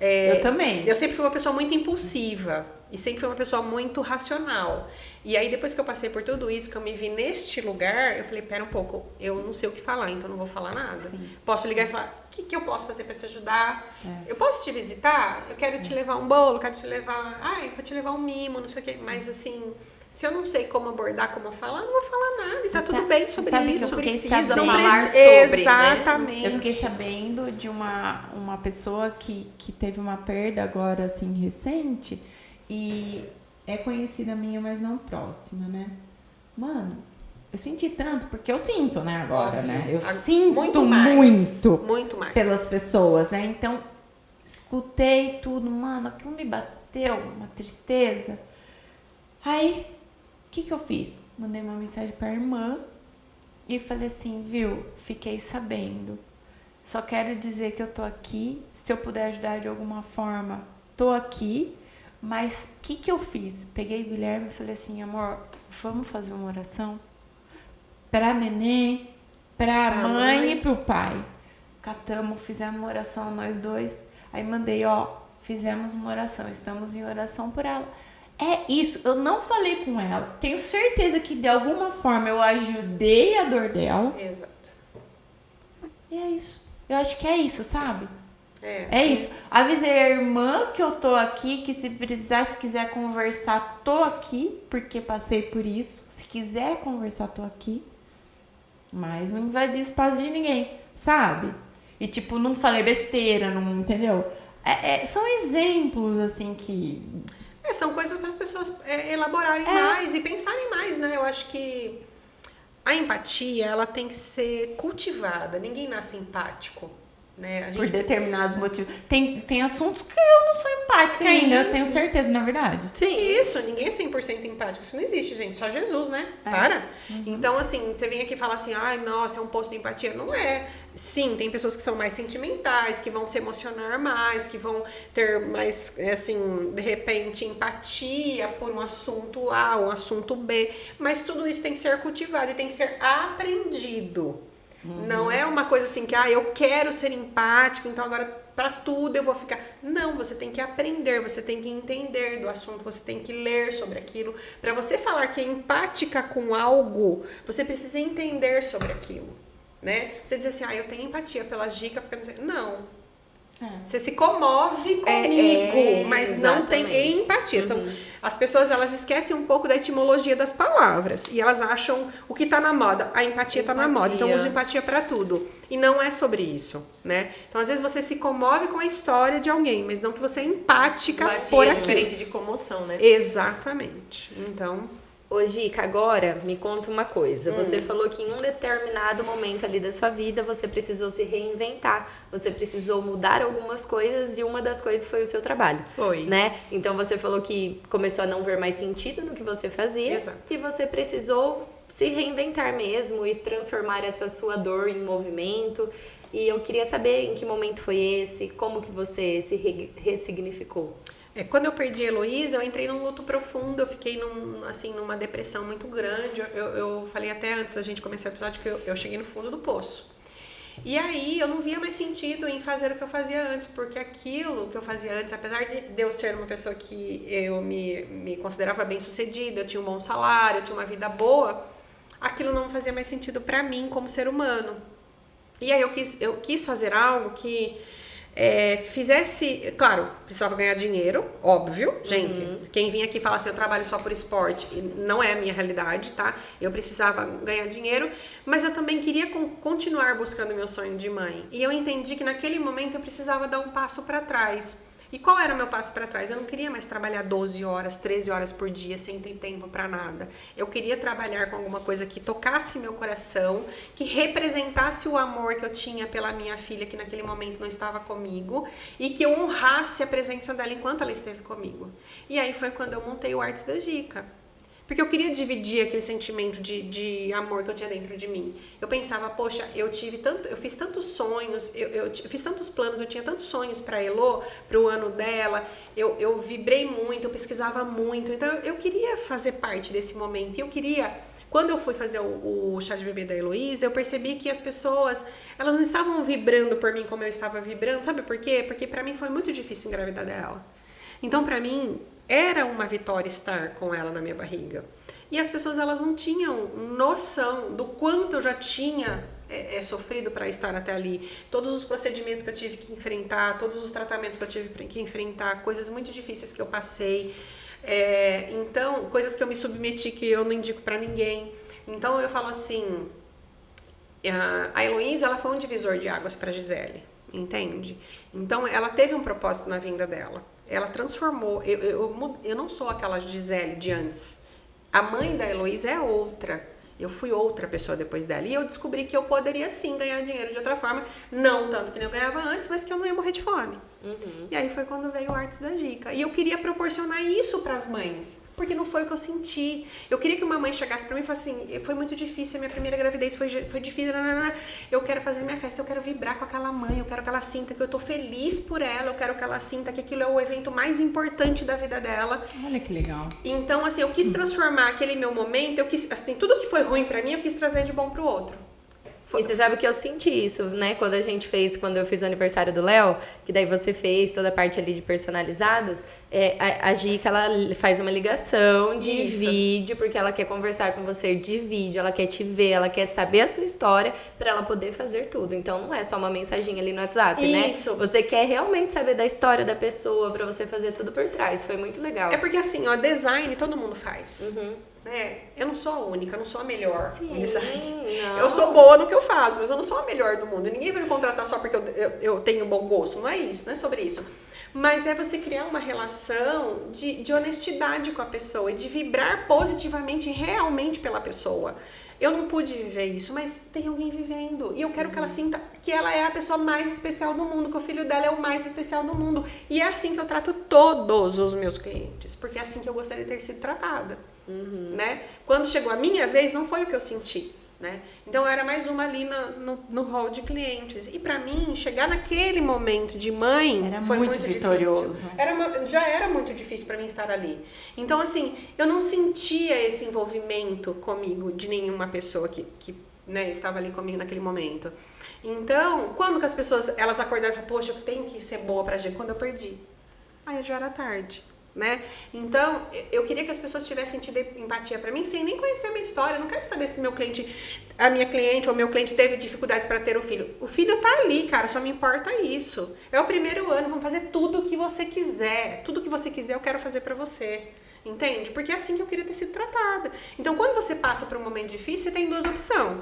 Eu também. Eu sempre fui uma pessoa muito impulsiva e sempre fui uma pessoa muito racional. E aí, depois que eu passei por tudo isso, que eu me vi neste lugar, eu falei, pera um pouco, eu não sei o que falar, então não vou falar nada. Posso ligar e falar, o que eu posso fazer para te ajudar? Eu posso te visitar? Eu quero te levar um bolo, quero te levar... vou te levar um mimo, não sei o quê. Mas, assim, se eu não sei como abordar, como falar, não vou falar nada. E tá tudo bem sobre isso. Que eu fiquei Precisa sabendo, falar sobre, exatamente. Eu fiquei sabendo de uma pessoa que teve uma perda agora, assim, recente, e é conhecida minha, mas não próxima, né? Mano, eu senti tanto, porque eu sinto, né, agora, Óbvio. né? Eu sinto muito mais. muito pelas pessoas, né? Então, escutei tudo, mano, aquilo me bateu, uma tristeza. Aí, o que eu fiz? Mandei uma mensagem pra irmã e falei assim, viu, fiquei sabendo. Só quero dizer que eu tô aqui, se eu puder ajudar de alguma forma, tô aqui. Mas o que eu fiz? Peguei o Guilherme e falei assim, amor, vamos fazer uma oração pra neném, pra mãe e pro pai. Catamos, fizemos uma oração nós 2. Aí mandei, fizemos uma oração, estamos em oração por ela. É isso, eu não falei com ela. Tenho certeza que de alguma forma eu ajudei a dor dela. Exato. E é isso. Eu acho que é isso, sabe? É isso. Avisei a irmã que eu tô aqui, que se precisar, se quiser conversar, tô aqui, porque passei por isso. Se quiser conversar, tô aqui. Mas não invadi o espaço de ninguém, sabe? E tipo, não falei besteira, não, entendeu? São exemplos, assim, que... são coisas para as pessoas elaborarem mais e pensarem mais, né? Eu acho que a empatia, ela tem que ser cultivada. Ninguém nasce empático. Né? Por determinados motivos. Tem assuntos que eu não sou empática ainda, eu tenho certeza, na verdade. Sim. Isso, ninguém é 100% empático. Isso não existe, gente. Só Jesus, né? Para. Então, assim, você vem aqui e fala assim, ai, nossa, é um posto de empatia. Não é. Sim, tem pessoas que são mais sentimentais, que vão se emocionar mais, que vão ter mais, assim, de repente, empatia por um assunto A, um assunto B. Mas tudo isso tem que ser cultivado e tem que ser aprendido. Não é uma coisa assim que, eu quero ser empático, então agora para tudo eu vou ficar... Não, você tem que aprender, você tem que entender do assunto, você tem que ler sobre aquilo. Para você falar que é empática com algo, você precisa entender sobre aquilo, né? Você diz assim, eu tenho empatia pela Gica, porque não sei... Não. Você se comove comigo, mas não tem empatia. As pessoas, elas esquecem um pouco da etimologia das palavras e elas acham o que tá na moda. A empatia tá na moda, então uso empatia para tudo. E não é sobre isso, né? Então, às vezes, você se comove com a história de alguém, mas não que você é empática por aquilo. Diferente de comoção, né? Exatamente. Então... Ô, Gica, agora me conta uma coisa. Você falou que em um determinado momento ali da sua vida você precisou se reinventar. Você precisou mudar algumas coisas e uma das coisas foi o seu trabalho. Foi. Né? Então você falou que começou a não ver mais sentido no que você fazia. Exato. E você precisou se reinventar mesmo e transformar essa sua dor em movimento. E eu queria saber em que momento foi esse, como que você se ressignificou. Quando eu perdi a Heloísa, eu entrei num luto profundo, eu fiquei numa depressão muito grande. Eu falei até antes da gente começar o episódio que eu cheguei no fundo do poço. E aí eu não via mais sentido em fazer o que eu fazia antes, porque aquilo que eu fazia antes, apesar de eu ser uma pessoa que eu me considerava bem sucedida, eu tinha um bom salário, eu tinha uma vida boa, aquilo não fazia mais sentido pra mim como ser humano. E aí eu quis fazer algo que fizesse... Claro, precisava ganhar dinheiro, óbvio. Gente, quem vinha aqui falar assim, eu trabalho só por esporte, não é a minha realidade, tá? Eu precisava ganhar dinheiro, mas eu também queria continuar buscando meu sonho de mãe. E eu entendi que naquele momento eu precisava dar um passo para trás. E qual era o meu passo para trás? Eu não queria mais trabalhar 12 horas, 13 horas por dia sem ter tempo para nada. Eu queria trabalhar com alguma coisa que tocasse meu coração, que representasse o amor que eu tinha pela minha filha, que naquele momento não estava comigo, e que eu honrasse a presença dela enquanto ela esteve comigo. E aí foi quando eu montei o Artes da Gica. Porque eu queria dividir aquele sentimento de amor que eu tinha dentro de mim. Eu pensava, poxa, eu fiz tantos sonhos, eu fiz tantos planos, eu tinha tantos sonhos para Elô, para o ano dela, eu vibrei muito, eu pesquisava muito, então eu queria fazer parte desse momento. E eu queria, quando eu fui fazer o chá de bebê da Heloísa, eu percebi que as pessoas, elas não estavam vibrando por mim como eu estava vibrando, sabe por quê? Porque para mim foi muito difícil engravidar dela. Então, para mim, era uma vitória estar com ela na minha barriga. E as pessoas, elas não tinham noção do quanto eu já tinha sofrido para estar até ali. Todos os procedimentos que eu tive que enfrentar, todos os tratamentos que eu tive que enfrentar, coisas muito difíceis que eu passei. Então, coisas que eu me submeti que eu não indico para ninguém. Então, eu falo assim, a Heloísa, ela foi um divisor de águas para a Gisele, entende? Então, ela teve um propósito na vinda dela. Ela transformou. Eu não sou aquela Gisele de antes. A mãe da Heloísa é outra. Eu fui outra pessoa depois dela. E eu descobri que eu poderia sim ganhar dinheiro de outra forma. Não tanto que nem eu ganhava antes, mas que eu não ia morrer de fome. E aí foi quando veio o Artes da Gica. E eu queria proporcionar isso para as mães. Porque não foi o que eu senti. Eu queria que uma mãe chegasse para mim e falasse assim, foi muito difícil, a minha primeira gravidez foi difícil, eu quero fazer minha festa, eu quero vibrar com aquela mãe, eu quero que ela sinta que eu tô feliz por ela, eu quero que ela sinta que aquilo é o evento mais importante da vida dela. Olha que legal. Então, assim, eu quis transformar aquele meu momento, eu quis, assim, tudo que foi ruim para mim, eu quis trazer de bom pro outro. E você sabe que eu senti isso, né? Quando eu fiz o aniversário do Léo, que daí você fez toda a parte ali de personalizados, a Gica, ela faz uma ligação de vídeo, porque ela quer conversar com você de vídeo, ela quer te ver, ela quer saber a sua história pra ela poder fazer tudo. Então não é só uma mensaginha ali no WhatsApp, né? Você quer realmente saber da história da pessoa pra você fazer tudo por trás. Foi muito legal. É porque assim, ó, design todo mundo faz. Eu não sou a única, eu não sou a melhor em design. Eu sou boa no que eu faço, mas eu não sou a melhor do mundo. Ninguém vai me contratar só porque eu tenho bom gosto. Não é isso, não é sobre isso. Mas é você criar uma relação de honestidade com a pessoa e de vibrar positivamente realmente pela pessoa. Eu não pude viver isso, mas tem alguém vivendo. E eu quero que ela sinta que ela é a pessoa mais especial do mundo, que o filho dela é o mais especial do mundo. E é assim que eu trato todos os meus clientes, porque é assim que eu gostaria de ter sido tratada. Né? Quando chegou a minha vez, não foi o que eu senti. Né? Então, eu era mais uma ali no hall de clientes. E para mim, chegar naquele momento de mãe foi muito vitorioso. Já era muito difícil para mim estar ali. Então, assim, eu não sentia esse envolvimento comigo de nenhuma pessoa que né, estava ali comigo naquele momento. Então, quando que as pessoas elas acordaram e falaram, poxa, eu tenho que ser boa pra gente, quando eu perdi. Aí já era tarde. Né? Então, eu queria que as pessoas tivessem tido empatia para mim sem nem conhecer a minha história. Eu não quero saber se a minha cliente ou meu cliente teve dificuldades para ter o filho. O filho tá ali, cara, só me importa isso. É o primeiro ano, vamos fazer tudo o que você quiser. Tudo que você quiser eu quero fazer para você. Entende? Porque é assim que eu queria ter sido tratada. Então, quando você passa por um momento difícil, você tem duas opções.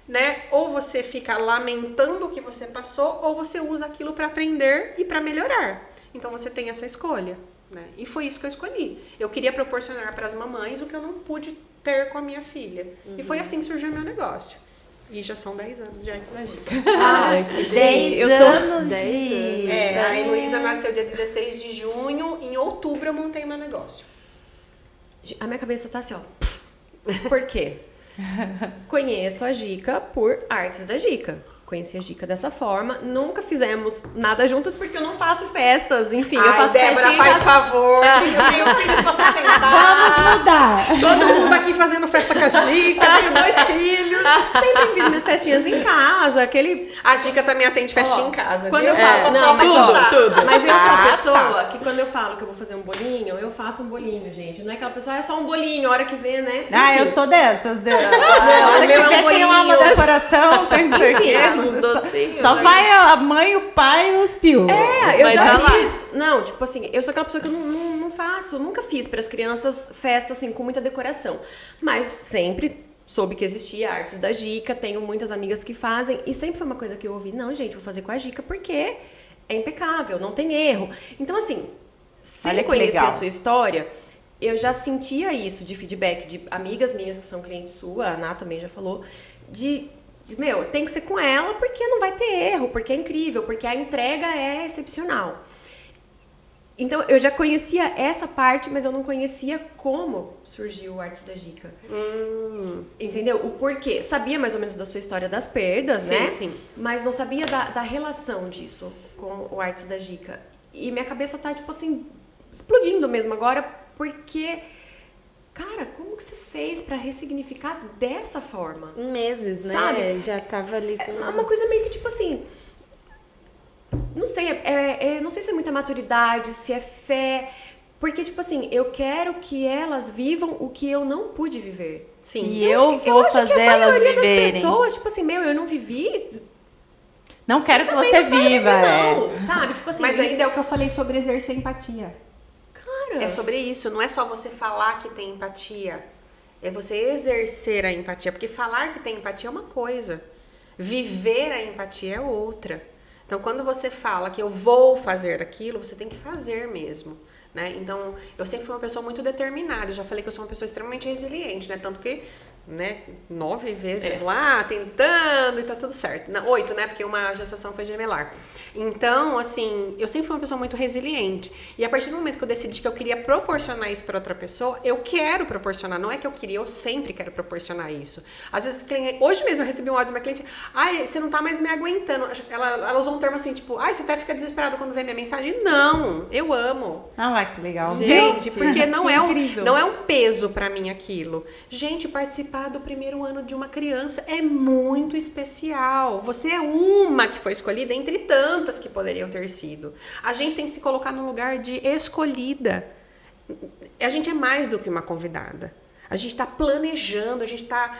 Né? Ou você fica lamentando o que você passou, ou você usa aquilo para aprender e para melhorar. Então, você tem essa escolha. Né? E foi isso que eu escolhi. Eu queria proporcionar para as mamães o que eu não pude ter com a minha filha. E foi assim que surgiu o meu negócio. E já são 10 anos de Artes da Gica. Ai, que 10 anos. A Heloísa nasceu dia 16 de junho. Em outubro eu montei meu negócio. A minha cabeça tá assim, ó. Por quê? Conheço a Gica por Artes da Gica. Conheci a Gica dessa forma. Nunca fizemos nada juntos porque eu não faço festas. Enfim, eu faço Débora, faz favor. Eu tenho filhos pra sustentar. Vamos mudar. Todo mundo aqui fazendo festa com a Gica. Tenho 2 filhos. Sempre fiz minhas festinhas em casa. A Gica também atende festinha em casa. Quando viu? eu falo, Não, mas tudo. Mas eu sou a pessoa que quando eu falo que eu vou fazer um bolinho, eu faço um bolinho, gente. Não é aquela pessoa, é só um bolinho, a hora que vê, né? Ah, eu sou dessas. Não, A hora o meu é um que vê tem lá uma bolinho. decoração, tem que ser. Enfim, Uns docinhos. Só né? vai a mãe, o pai e os tios. É, eu Mas já tá lá. fiz. Não, tipo assim, eu sou aquela pessoa que eu não faço, nunca fiz para as crianças festa assim com muita decoração. Mas sempre soube que existia artes da Gica, tenho muitas amigas que fazem e sempre foi uma coisa que eu ouvi, não, gente, vou fazer com a Gica porque é impecável, não tem erro. Então assim, sem Olha que conhecer legal. a sua história, eu já sentia isso de feedback de amigas minhas que são clientes sua, a Ana também já falou, meu, tem que ser com ela porque não vai ter erro, porque é incrível, porque a entrega é excepcional. Então, eu já conhecia essa parte, mas eu não conhecia como surgiu o Artes da Gica. Entendeu? O porquê. Sabia mais ou menos da sua história das perdas, Sim, né? sim. Mas não sabia da relação disso com o Artes da Gica. E minha cabeça tá, tipo assim, explodindo mesmo agora, porque... Cara, como que você fez pra ressignificar dessa forma? Em meses, né? Sabe? Já tava ali com... É uma coisa meio que, tipo assim... Não sei, não sei se é muita maturidade, se é fé. Porque, tipo assim, eu quero que elas vivam o que eu não pude viver. Sim. E eu vou acho fazer que a elas maioria viverem. das pessoas, tipo assim, eu não vivi. Não quero que também você não vai viver, viva, não, sabe? Tipo assim, Mas ainda é o que eu falei sobre exercer empatia. cara, É sobre isso, não é só você falar que tem empatia. É você exercer a empatia. Porque falar que tem empatia é uma coisa. Viver a empatia é outra. Então, quando você fala que eu vou fazer aquilo, você tem que fazer mesmo. Né? Então, eu sempre fui uma pessoa muito determinada. Eu já falei que eu sou uma pessoa extremamente resiliente, né? Tanto que, né, 9 vezes lá, tentando e tá tudo certo. Não, 8, né? Porque uma gestação foi gemelar. Então, assim, eu sempre fui uma pessoa muito resiliente. E a partir do momento que eu decidi que eu queria proporcionar isso para outra pessoa, eu quero proporcionar. Não é que eu queria, eu sempre quero proporcionar isso. Às vezes, hoje mesmo eu recebi um áudio de uma cliente, ai, você não tá mais me aguentando. Ela usou um termo assim, tipo, ai, você até fica desesperado quando vê minha mensagem. Não, eu amo. Ah, vai, que legal. Gente, porque não é, incrível. não é um peso pra mim aquilo. Gente, participar do primeiro ano de uma criança é muito especial. Você é uma que foi escolhida entre tantas que poderiam ter sido. A gente tem que se colocar no lugar de escolhida. A gente é mais do que uma convidada. A gente está planejando, a gente está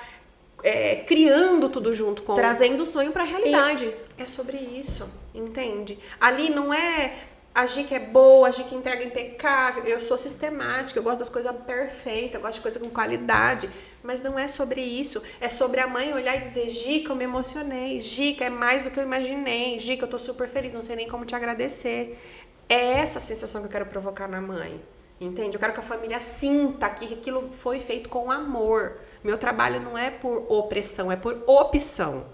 criando tudo junto com... trazendo o sonho pra realidade. É sobre isso, entende? Ali não é a Gica é boa, a Gica entrega impecável, eu sou sistemática, eu gosto das coisas perfeitas, eu gosto de coisa com qualidade, mas não é sobre isso, é sobre a mãe olhar e dizer, Gica, eu me emocionei, Gica, é mais do que eu imaginei, Gica, eu tô super feliz, não sei nem como te agradecer. É essa a sensação que eu quero provocar na mãe, entende? Eu quero que a família sinta que aquilo foi feito com amor. Meu trabalho não é por opressão, é por opção,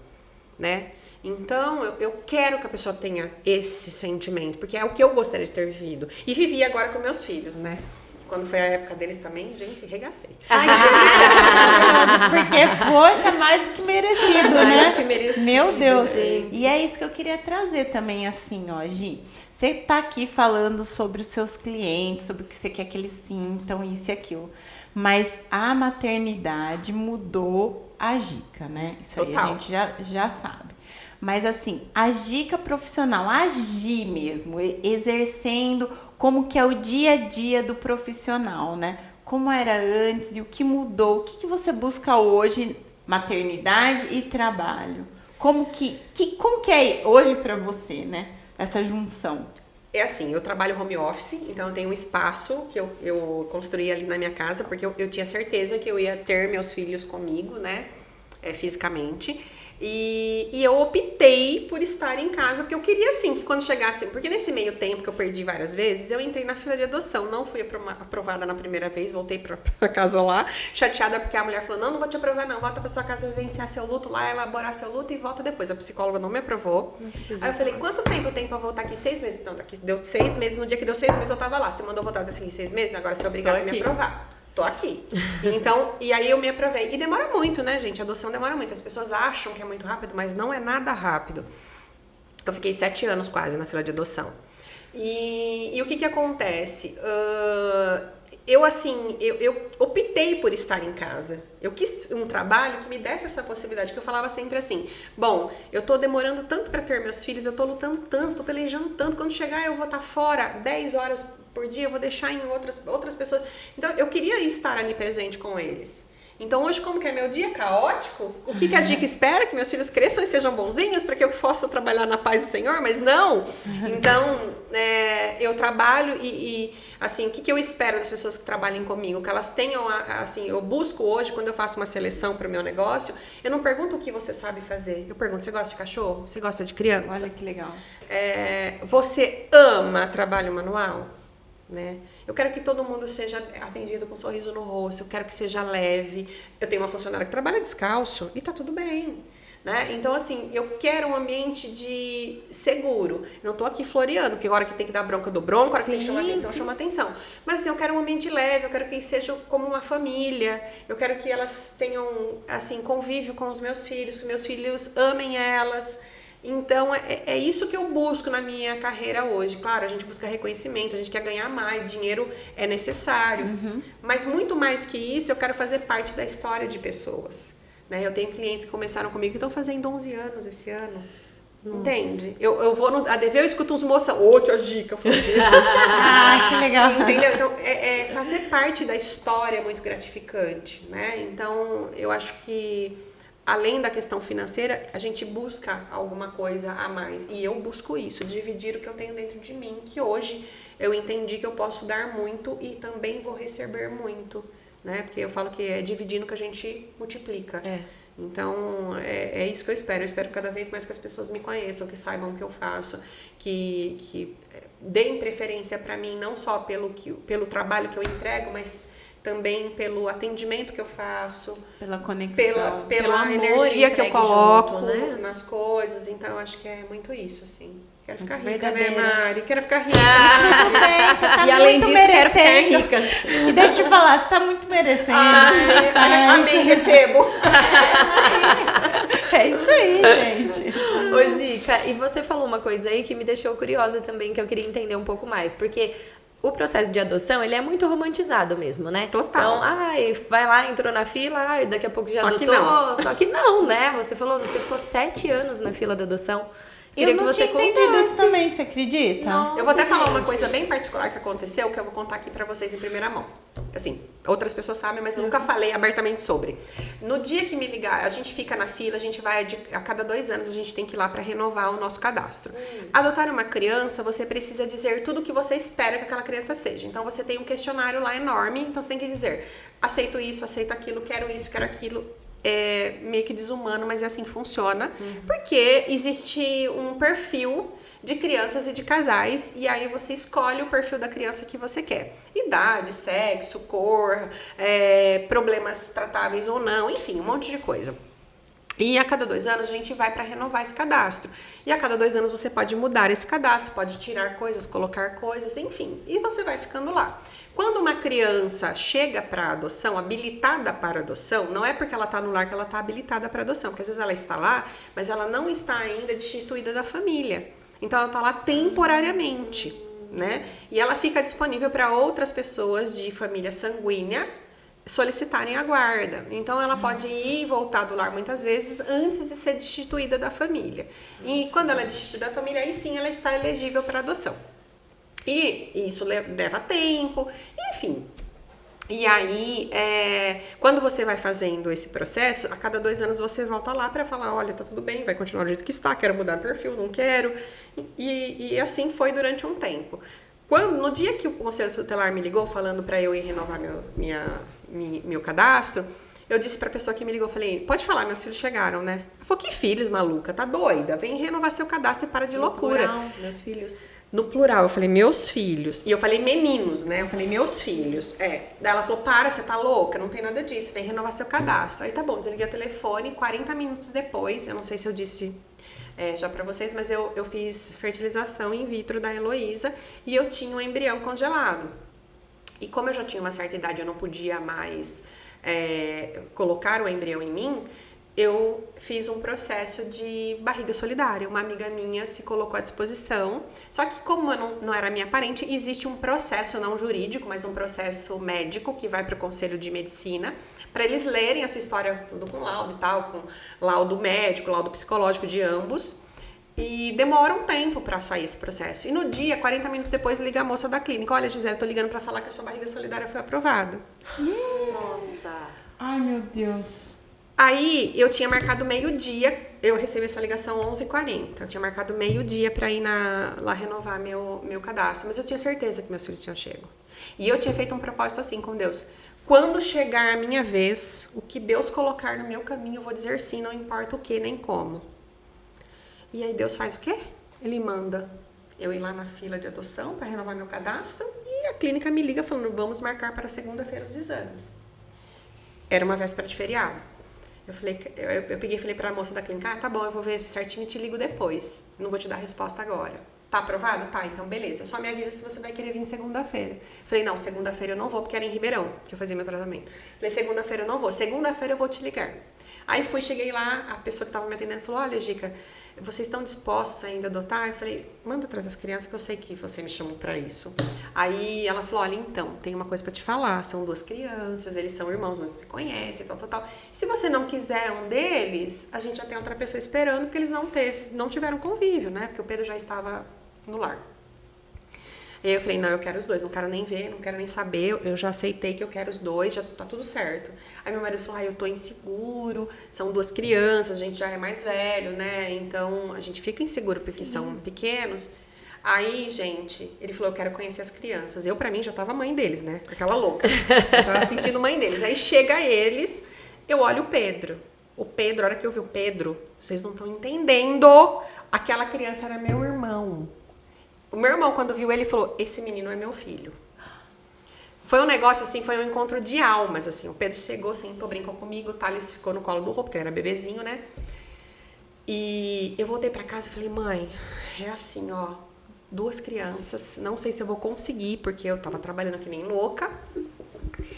né? Então, eu quero que a pessoa tenha esse sentimento, porque é o que eu gostaria de ter vivido. E vivi agora com meus filhos, né? Quando foi a época deles também, gente, regacei. Porque, poxa, mais do que merecido, né? Mais do que merecido, Meu Deus. gente. E é isso que eu queria trazer também, assim, ó, Gi. Você tá aqui falando sobre os seus clientes, sobre o que você quer que eles sintam, isso e aquilo. Mas a maternidade mudou a Gica, né? Isso aí Total. a gente já sabe. Mas assim, a Gica profissional, a Gi mesmo, exercendo como que é o dia a dia do profissional, né? Como era antes e o que mudou, o que você busca hoje, maternidade e trabalho? Como que é hoje pra você, né? Essa junção. É assim, eu trabalho home office, então eu tenho um espaço que eu construí ali na minha casa, porque eu tinha certeza que eu ia ter meus filhos comigo, né, fisicamente. E eu optei por estar em casa, porque eu queria, assim, que quando chegasse... Porque nesse meio tempo que eu perdi várias vezes, eu entrei na fila de adoção. Não fui aprovada na primeira vez, voltei pra casa lá, chateada porque a mulher falou, não vou te aprovar não, volta pra sua casa vivenciar seu luto lá, elaborar seu luto e volta depois. A psicóloga não me aprovou. Aí eu falei, quanto tempo eu tenho pra voltar aqui? 6 meses? Então, deu 6 meses, no dia que deu 6 meses eu tava lá. Você mandou voltar daqui 6 meses? Agora você é obrigada a me aprovar. Tô aqui. Então, e aí eu me aprovei. E demora muito, né, gente? A adoção demora muito. As pessoas acham que é muito rápido, mas não é nada rápido. Eu fiquei 7 anos quase na fila de adoção. E o que acontece? Eu optei por estar em casa. Eu quis um trabalho que me desse essa possibilidade, que eu falava sempre assim, bom, eu tô demorando tanto para ter meus filhos, eu tô lutando tanto, tô pelejando tanto, quando chegar eu vou estar fora 10 horas por dia, eu vou deixar em outras pessoas. Então, eu queria estar ali presente com eles. Então, hoje, como que é meu dia? Caótico? O que a Dica espera? Que meus filhos cresçam e sejam bonzinhos para que eu possa trabalhar na paz do Senhor? Mas não! Então, eu trabalho e assim, o que eu espero das pessoas que trabalhem comigo? Que elas tenham, assim, eu busco hoje, quando eu faço uma seleção para o meu negócio, eu não pergunto o que você sabe fazer. Eu pergunto, você gosta de cachorro? Você gosta de criança? Olha que legal. Você ama trabalho manual? Né? Eu quero que todo mundo seja atendido com um sorriso no rosto, eu quero que seja leve. Eu tenho uma funcionária que trabalha descalço e tá tudo bem. Né? Então, assim, eu quero um ambiente de seguro. Eu não tô aqui floreando, porque agora que tem que dar bronca, eu dou bronca, agora que tem que chamar atenção, eu chamo atenção. Mas, assim, eu quero um ambiente leve, eu quero que sejam como uma família, eu quero que elas tenham, assim, convívio com os meus filhos, que meus filhos amem elas. Então, é isso que eu busco na minha carreira hoje. Claro, a gente busca reconhecimento, a gente quer ganhar mais, dinheiro é necessário. Mas, muito mais que isso, eu quero fazer parte da história de pessoas. Né? Eu tenho clientes que começaram comigo que estão fazendo 11 anos esse ano. Nossa. Entende? Eu vou no ADV, eu escuto uns moças, tia Dica, eu falo, Jesus. Que legal. Entendeu? Então, fazer parte da história é muito gratificante, né? Então, eu acho que, além da questão financeira, a gente busca alguma coisa a mais. E eu busco isso, dividir o que eu tenho dentro de mim, que hoje eu entendi que eu posso dar muito e também vou receber muito. Né? Porque eu falo que é dividindo que a gente multiplica. Então, é isso que eu espero. Eu espero cada vez mais que as pessoas me conheçam, que saibam o que eu faço, que deem preferência para mim, não só pelo trabalho que eu entrego, mas também pelo atendimento que eu faço. Pela conexão. Pela energia que eu coloco junto, né? Nas coisas. Então, eu acho que é muito isso, assim. Quero ficar rica, né, Mari? Quero ficar rica. Tudo bem, você tá E além muito disso, merecendo. quero ficar rica. E deixa eu te falar, você tá muito merecendo. Amém, recebo. É isso aí, gente. Ô, Dica, e você falou uma coisa aí que me deixou curiosa também, que eu queria entender um pouco mais. Porque o processo de adoção, ele é muito romantizado mesmo, né? Total. Então, vai lá, entrou na fila, daqui a pouco já Só adotou. que não. Só que não, né? Você falou, você ficou 7 anos na fila da adoção. Eu não tinha entendido isso também, você acredita? Nossa, eu vou até falar uma gente. coisa bem particular que aconteceu, que eu vou contar aqui pra vocês em primeira mão. Assim, outras pessoas sabem, mas eu nunca falei abertamente sobre. No dia que me ligar, a gente fica na fila, a gente vai, a cada 2 anos, a gente tem que ir lá pra renovar o nosso cadastro. Adotar uma criança, você precisa dizer tudo o que você espera que aquela criança seja. Então, você tem um questionário lá enorme, então você tem que dizer, aceito isso, aceito aquilo, quero isso, quero aquilo. É meio que desumano, mas é assim que funciona. Porque existe um perfil de crianças e de casais, e aí você escolhe o perfil da criança que você quer. Idade, sexo, cor, problemas tratáveis ou não, enfim, um monte de coisa. E a cada 2 anos a gente vai para renovar esse cadastro. E a cada 2 anos você pode mudar esse cadastro, pode tirar coisas, colocar coisas, enfim. E você vai ficando lá. Quando uma criança chega para adoção, habilitada para adoção, não é porque ela está no lar que ela está habilitada para adoção, porque às vezes ela está lá, mas ela não está ainda destituída da família. Então ela está lá temporariamente, né? E ela fica disponível para outras pessoas de família sanguínea solicitarem a guarda. Então ela pode ir e voltar do lar muitas vezes antes de ser destituída da família. E quando ela é destituída da família, aí sim ela está elegível para adoção. E isso leva tempo, enfim. E aí, quando você vai fazendo esse processo, a cada 2 anos você volta lá para falar, olha, tá tudo bem, vai continuar do jeito que está, quero mudar o perfil, não quero. E assim foi durante um tempo. No dia que o Conselho Tutelar me ligou falando para eu ir renovar meu cadastro, eu disse pra pessoa que me ligou, falei, pode falar, meus filhos chegaram, né? Ela falou, que filhos, maluca? Tá doida? Vem renovar seu cadastro e para de loucura. Plural, meus filhos. No plural, eu falei, meus filhos. E eu falei, meninos, né? Eu falei, meus filhos. Daí ela falou, para, você tá louca? Não tem nada disso, vem renovar seu cadastro. Aí tá bom, desliguei o telefone, 40 minutos depois, eu não sei se eu disse já pra vocês, mas eu fiz fertilização in vitro da Heloísa e eu tinha um embrião congelado. E como eu já tinha uma certa idade, eu não podia mais colocar o embrião em mim, eu fiz um processo de barriga solidária. Uma amiga minha se colocou à disposição. Só que como eu não era minha parente, existe um processo não jurídico, mas um processo médico que vai para o Conselho de Medicina, para eles lerem a sua história tudo com laudo e tal, com laudo médico, laudo psicológico de ambos. E demora um tempo para sair esse processo. E no dia, 40 minutos depois, liga a moça da clínica. Olha, Gisele, tô ligando para falar que a sua barriga solidária foi aprovada. Nossa! Ai, meu Deus. Aí, eu tinha marcado meio-dia, eu recebi essa ligação 11h40. Eu tinha marcado meio-dia pra ir lá renovar meu cadastro. Mas eu tinha certeza que meus filhos tinham chego. E eu tinha feito um propósito assim com Deus. Quando chegar a minha vez, o que Deus colocar no meu caminho, eu vou dizer sim, não importa o que, nem como. E aí Deus faz o quê? Ele manda eu ir lá na fila de adoção pra renovar meu cadastro. E a clínica me liga falando, vamos marcar para segunda-feira os exames. Era uma véspera de feriado. Eu peguei e falei pra moça da clínica, tá bom, eu vou ver certinho e te ligo depois. Não vou te dar resposta agora. Tá aprovado? Tá, então beleza. Só me avisa se você vai querer vir segunda-feira. Falei, não, segunda-feira eu não vou, porque era em Ribeirão, que eu fazia meu tratamento. Falei, segunda-feira eu não vou. Segunda-feira eu vou te ligar. Aí cheguei lá, a pessoa que tava me atendendo falou, olha, Gica, vocês estão dispostos ainda a adotar? Eu falei, manda atrás das crianças que eu sei que você me chamou pra isso. Aí ela falou, olha, então, tem uma coisa pra te falar, são 2 crianças, eles são irmãos, não se conhecem, tal. Se você não quiser um deles, a gente já tem outra pessoa esperando, porque eles não tiveram convívio, né? Porque o Pedro já estava no lar. E aí eu falei, não, eu quero os 2, não quero nem ver, não quero nem saber, eu já aceitei que eu quero os 2, já tá tudo certo. Aí meu marido falou, eu tô inseguro, são 2 crianças, a gente já é mais velho, né, então a gente fica inseguro porque são pequenos. Aí, gente, ele falou, eu quero conhecer as crianças. Eu, pra mim, já tava mãe deles, né, aquela louca, eu tava sentindo mãe deles. Aí chega eles, eu olho o Pedro. O Pedro, a hora que eu vi o Pedro, vocês não estão entendendo, aquela criança era meu irmão. O meu irmão, quando viu ele, falou, esse menino é meu filho. Foi um negócio assim, foi um encontro de almas, assim. O Pedro chegou, sentou, brincou comigo, o Thales ficou no colo do Rô, porque ele era bebezinho, né? E eu voltei pra casa e falei, mãe, é assim, ó, 2 crianças, não sei se eu vou conseguir, porque eu tava trabalhando que nem louca.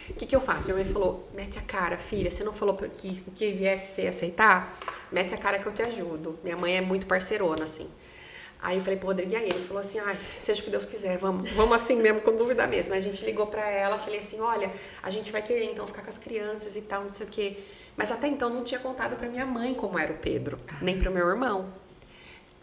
O que eu faço? Minha mãe falou, mete a cara, filha, você não falou que o que viesse você aceitar? Mete a cara que eu te ajudo. Minha mãe é muito parceirona, assim. Aí eu falei pro Rodrigo, e aí? Ele falou assim, seja o que Deus quiser, vamos assim mesmo, com dúvida mesmo. Aí a gente ligou pra ela, falei assim, olha, a gente vai querer então ficar com as crianças e tal, não sei o quê. Mas até então não tinha contado pra minha mãe como era o Pedro, nem pro meu irmão.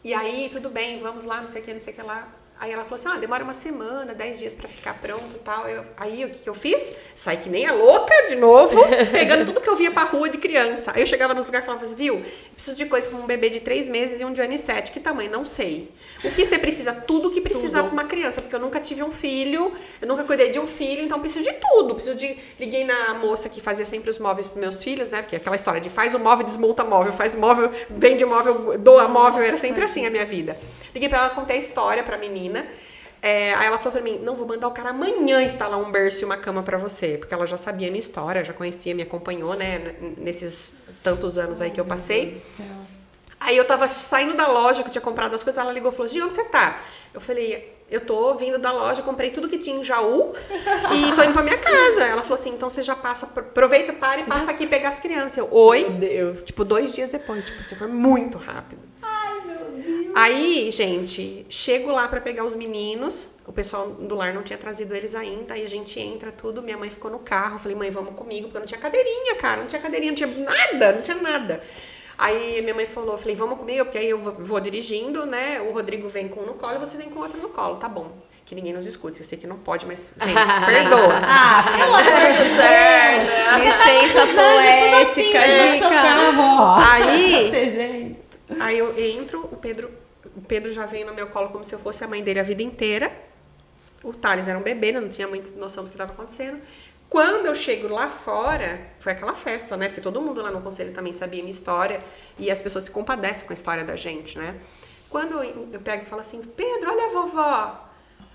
E aí, tudo bem, vamos lá, não sei o que lá. Aí ela falou assim, demora uma semana, 10 dias pra ficar pronto e tal. Aí o que eu fiz? Saí que nem a louca de novo, pegando tudo que eu via pra rua de criança. Aí eu chegava nos lugares e falava assim, viu, eu preciso de coisa pra um bebê de 3 meses e um de 1 ano e 7. Que tamanho? Não sei. O que você precisa? Tudo que precisar pra uma criança, porque eu nunca tive um filho, eu nunca cuidei de um filho, então preciso de tudo. Liguei na moça que fazia sempre os móveis pros meus filhos, né? Porque aquela história de faz o móvel, desmonta móvel, faz móvel, vende móvel, doa móvel, era sempre assim a minha vida. Liguei pra ela, contei a história pra menina. Aí ela falou pra mim, não, vou mandar o cara amanhã instalar um berço e uma cama pra você, porque ela já sabia a minha história, já conhecia, me acompanhou, né, nesses tantos anos aí que eu passei. Aí eu tava saindo da loja, que eu tinha comprado as coisas, ela ligou e falou, Gi, onde você tá? Eu falei, eu tô vindo da loja, comprei tudo que tinha em Jaú e tô indo pra minha casa. Ela falou assim, então você já passa, aproveita, para e passa aqui pegar as crianças. Eu, oi? Meu Deus. Tipo, 2 dias depois, tipo, você foi muito rápido. Aí, gente, chego lá pra pegar os meninos, o pessoal do lar não tinha trazido eles ainda, aí a gente entra tudo, minha mãe ficou no carro, falei, mãe, vamos comigo, porque eu não tinha cadeirinha, cara, não tinha nada. Aí minha mãe falou, falei, vamos comigo, porque aí eu vou dirigindo, né, o Rodrigo vem com um no colo e você vem com o outro no colo, tá bom. Que ninguém nos escute, eu sei que não pode, mas, gente, perdoa. Pelo amor de Deus. Licença poética, Aí eu entro, o Pedro já veio no meu colo como se eu fosse a mãe dele a vida inteira. O Thales era um bebê, não tinha muita noção do que estava acontecendo. Quando eu chego lá fora, foi aquela festa, né? Porque todo mundo lá no conselho também sabia minha história e as pessoas se compadecem com a história da gente, né? Quando eu pego e falo assim, Pedro, olha a vovó.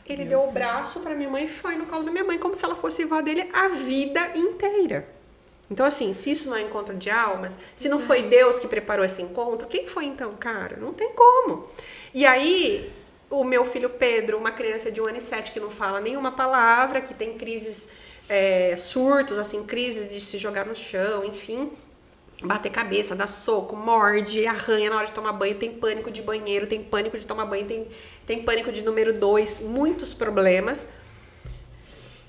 Ele deu o braço pra minha mãe e foi no colo da minha mãe como se ela fosse vó dele a vida inteira. Então, assim, se isso não é encontro de almas, se não foi Deus que preparou esse encontro, quem foi então, cara? Não tem como. E aí, o meu filho Pedro, uma criança de 1 ano e 7 que não fala nenhuma palavra, que tem crises, surtos, assim, crises de se jogar no chão, enfim, bater cabeça, dar soco, morde, arranha na hora de tomar banho, tem pânico de banheiro, tem pânico de tomar banho, tem pânico de número 2, muitos problemas.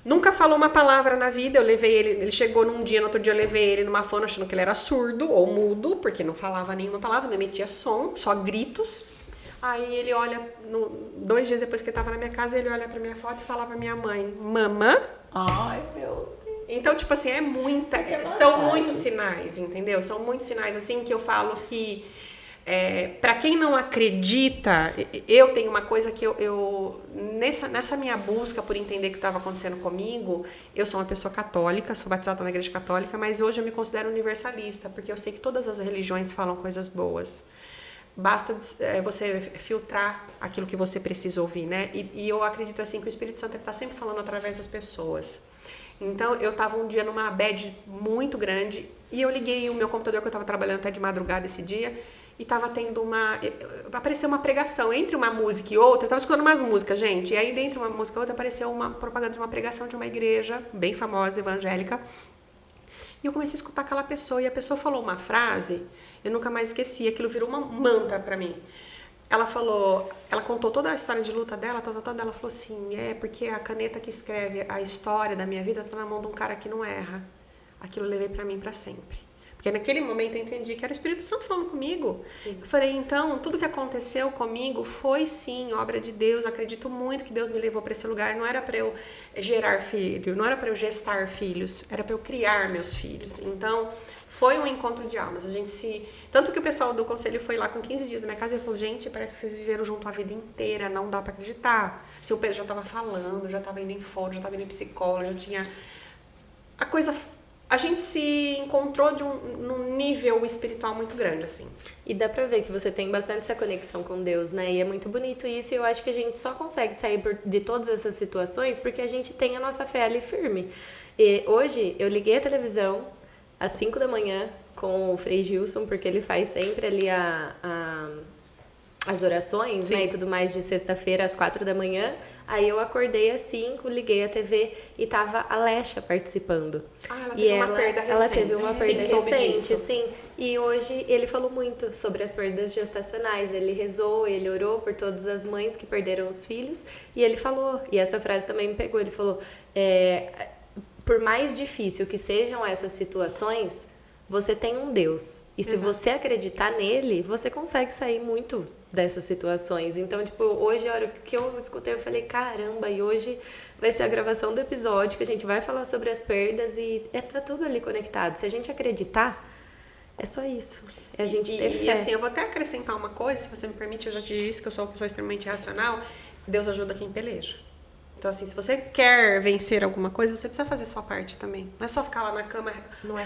Nunca falou uma palavra na vida, eu levei ele chegou num dia, no outro dia eu levei ele numa fono achando que ele era surdo ou mudo, porque não falava nenhuma palavra, não emitia som, só gritos. Aí ele olha, 2 dias depois que ele tava na minha casa, ele olha pra minha foto e fala pra minha mãe, mamã? Ai, meu Deus. Então, tipo assim, são muitos sinais, entendeu? São muitos sinais, assim, que eu falo que para quem não acredita, eu tenho uma coisa que nessa minha busca por entender o que estava acontecendo comigo, eu sou uma pessoa católica, sou batizada na igreja católica, mas hoje eu me considero universalista, porque eu sei que todas as religiões falam coisas boas. Basta você filtrar aquilo que você precisa ouvir, né? E eu acredito assim que o Espírito Santo está sempre falando através das pessoas. Então, eu estava um dia numa bad muito grande e eu liguei o meu computador, que eu estava trabalhando até de madrugada esse dia, e estava tendo apareceu uma pregação entre uma música e outra. Eu estava escutando umas músicas, gente, e aí dentro de uma música e outra apareceu uma propaganda de uma pregação de uma igreja bem famosa, evangélica. E eu comecei a escutar aquela pessoa, e a pessoa falou uma frase, eu nunca mais esqueci, aquilo virou uma mantra para mim. Ela contou toda a história de luta dela, ela falou assim, porque a caneta que escreve a história da minha vida tá na mão de um cara que não erra. Aquilo eu levei para mim para sempre. Porque naquele momento eu entendi que era o Espírito Santo falando comigo. Sim. Eu falei, então, tudo que aconteceu comigo foi sim obra de Deus. Acredito muito que Deus me levou para esse lugar. Não era para eu gerar filho, não era para eu gestar filhos, era para eu criar meus filhos. Então, foi um encontro de almas. Tanto que o pessoal do conselho foi lá com 15 dias na minha casa e falou, gente, parece que vocês viveram junto a vida inteira, não dá para acreditar. Se o Pedro já estava falando, já estava indo em fórum, já estava indo em psicólogo, já tinha... A gente se encontrou num nível espiritual muito grande, assim. E dá pra ver que você tem bastante essa conexão com Deus, né? E é muito bonito isso, e eu acho que a gente só consegue sair de todas essas situações porque a gente tem a nossa fé ali firme. E hoje, eu liguei a televisão às 5 da manhã com o Frei Gilson, porque ele faz sempre ali as orações, sim, né, e tudo mais de sexta-feira às 4 da manhã. Aí eu acordei às 5, liguei a TV e tava a Lecha participando. Ela teve uma perda recente. Ela teve uma perda recente, disso. sim. E hoje ele falou muito sobre as perdas gestacionais. Ele rezou, ele orou por todas as mães que perderam os filhos. E ele falou, e essa frase também me pegou, ele falou, por mais difícil que sejam essas situações, você tem um Deus. E se você acreditar nele, você consegue sair muito dessas situações. Então, tipo, hoje, a hora que eu escutei, eu falei, caramba, e hoje vai ser a gravação do episódio, que a gente vai falar sobre as perdas e tá tudo ali conectado. Se a gente acreditar, é só isso. É a gente ter fé. E assim, eu vou até acrescentar uma coisa, se você me permite, eu já te disse que eu sou uma pessoa extremamente racional. Deus ajuda quem peleja. Então, assim, se você quer vencer alguma coisa, você precisa fazer sua parte também. Não é só ficar lá na cama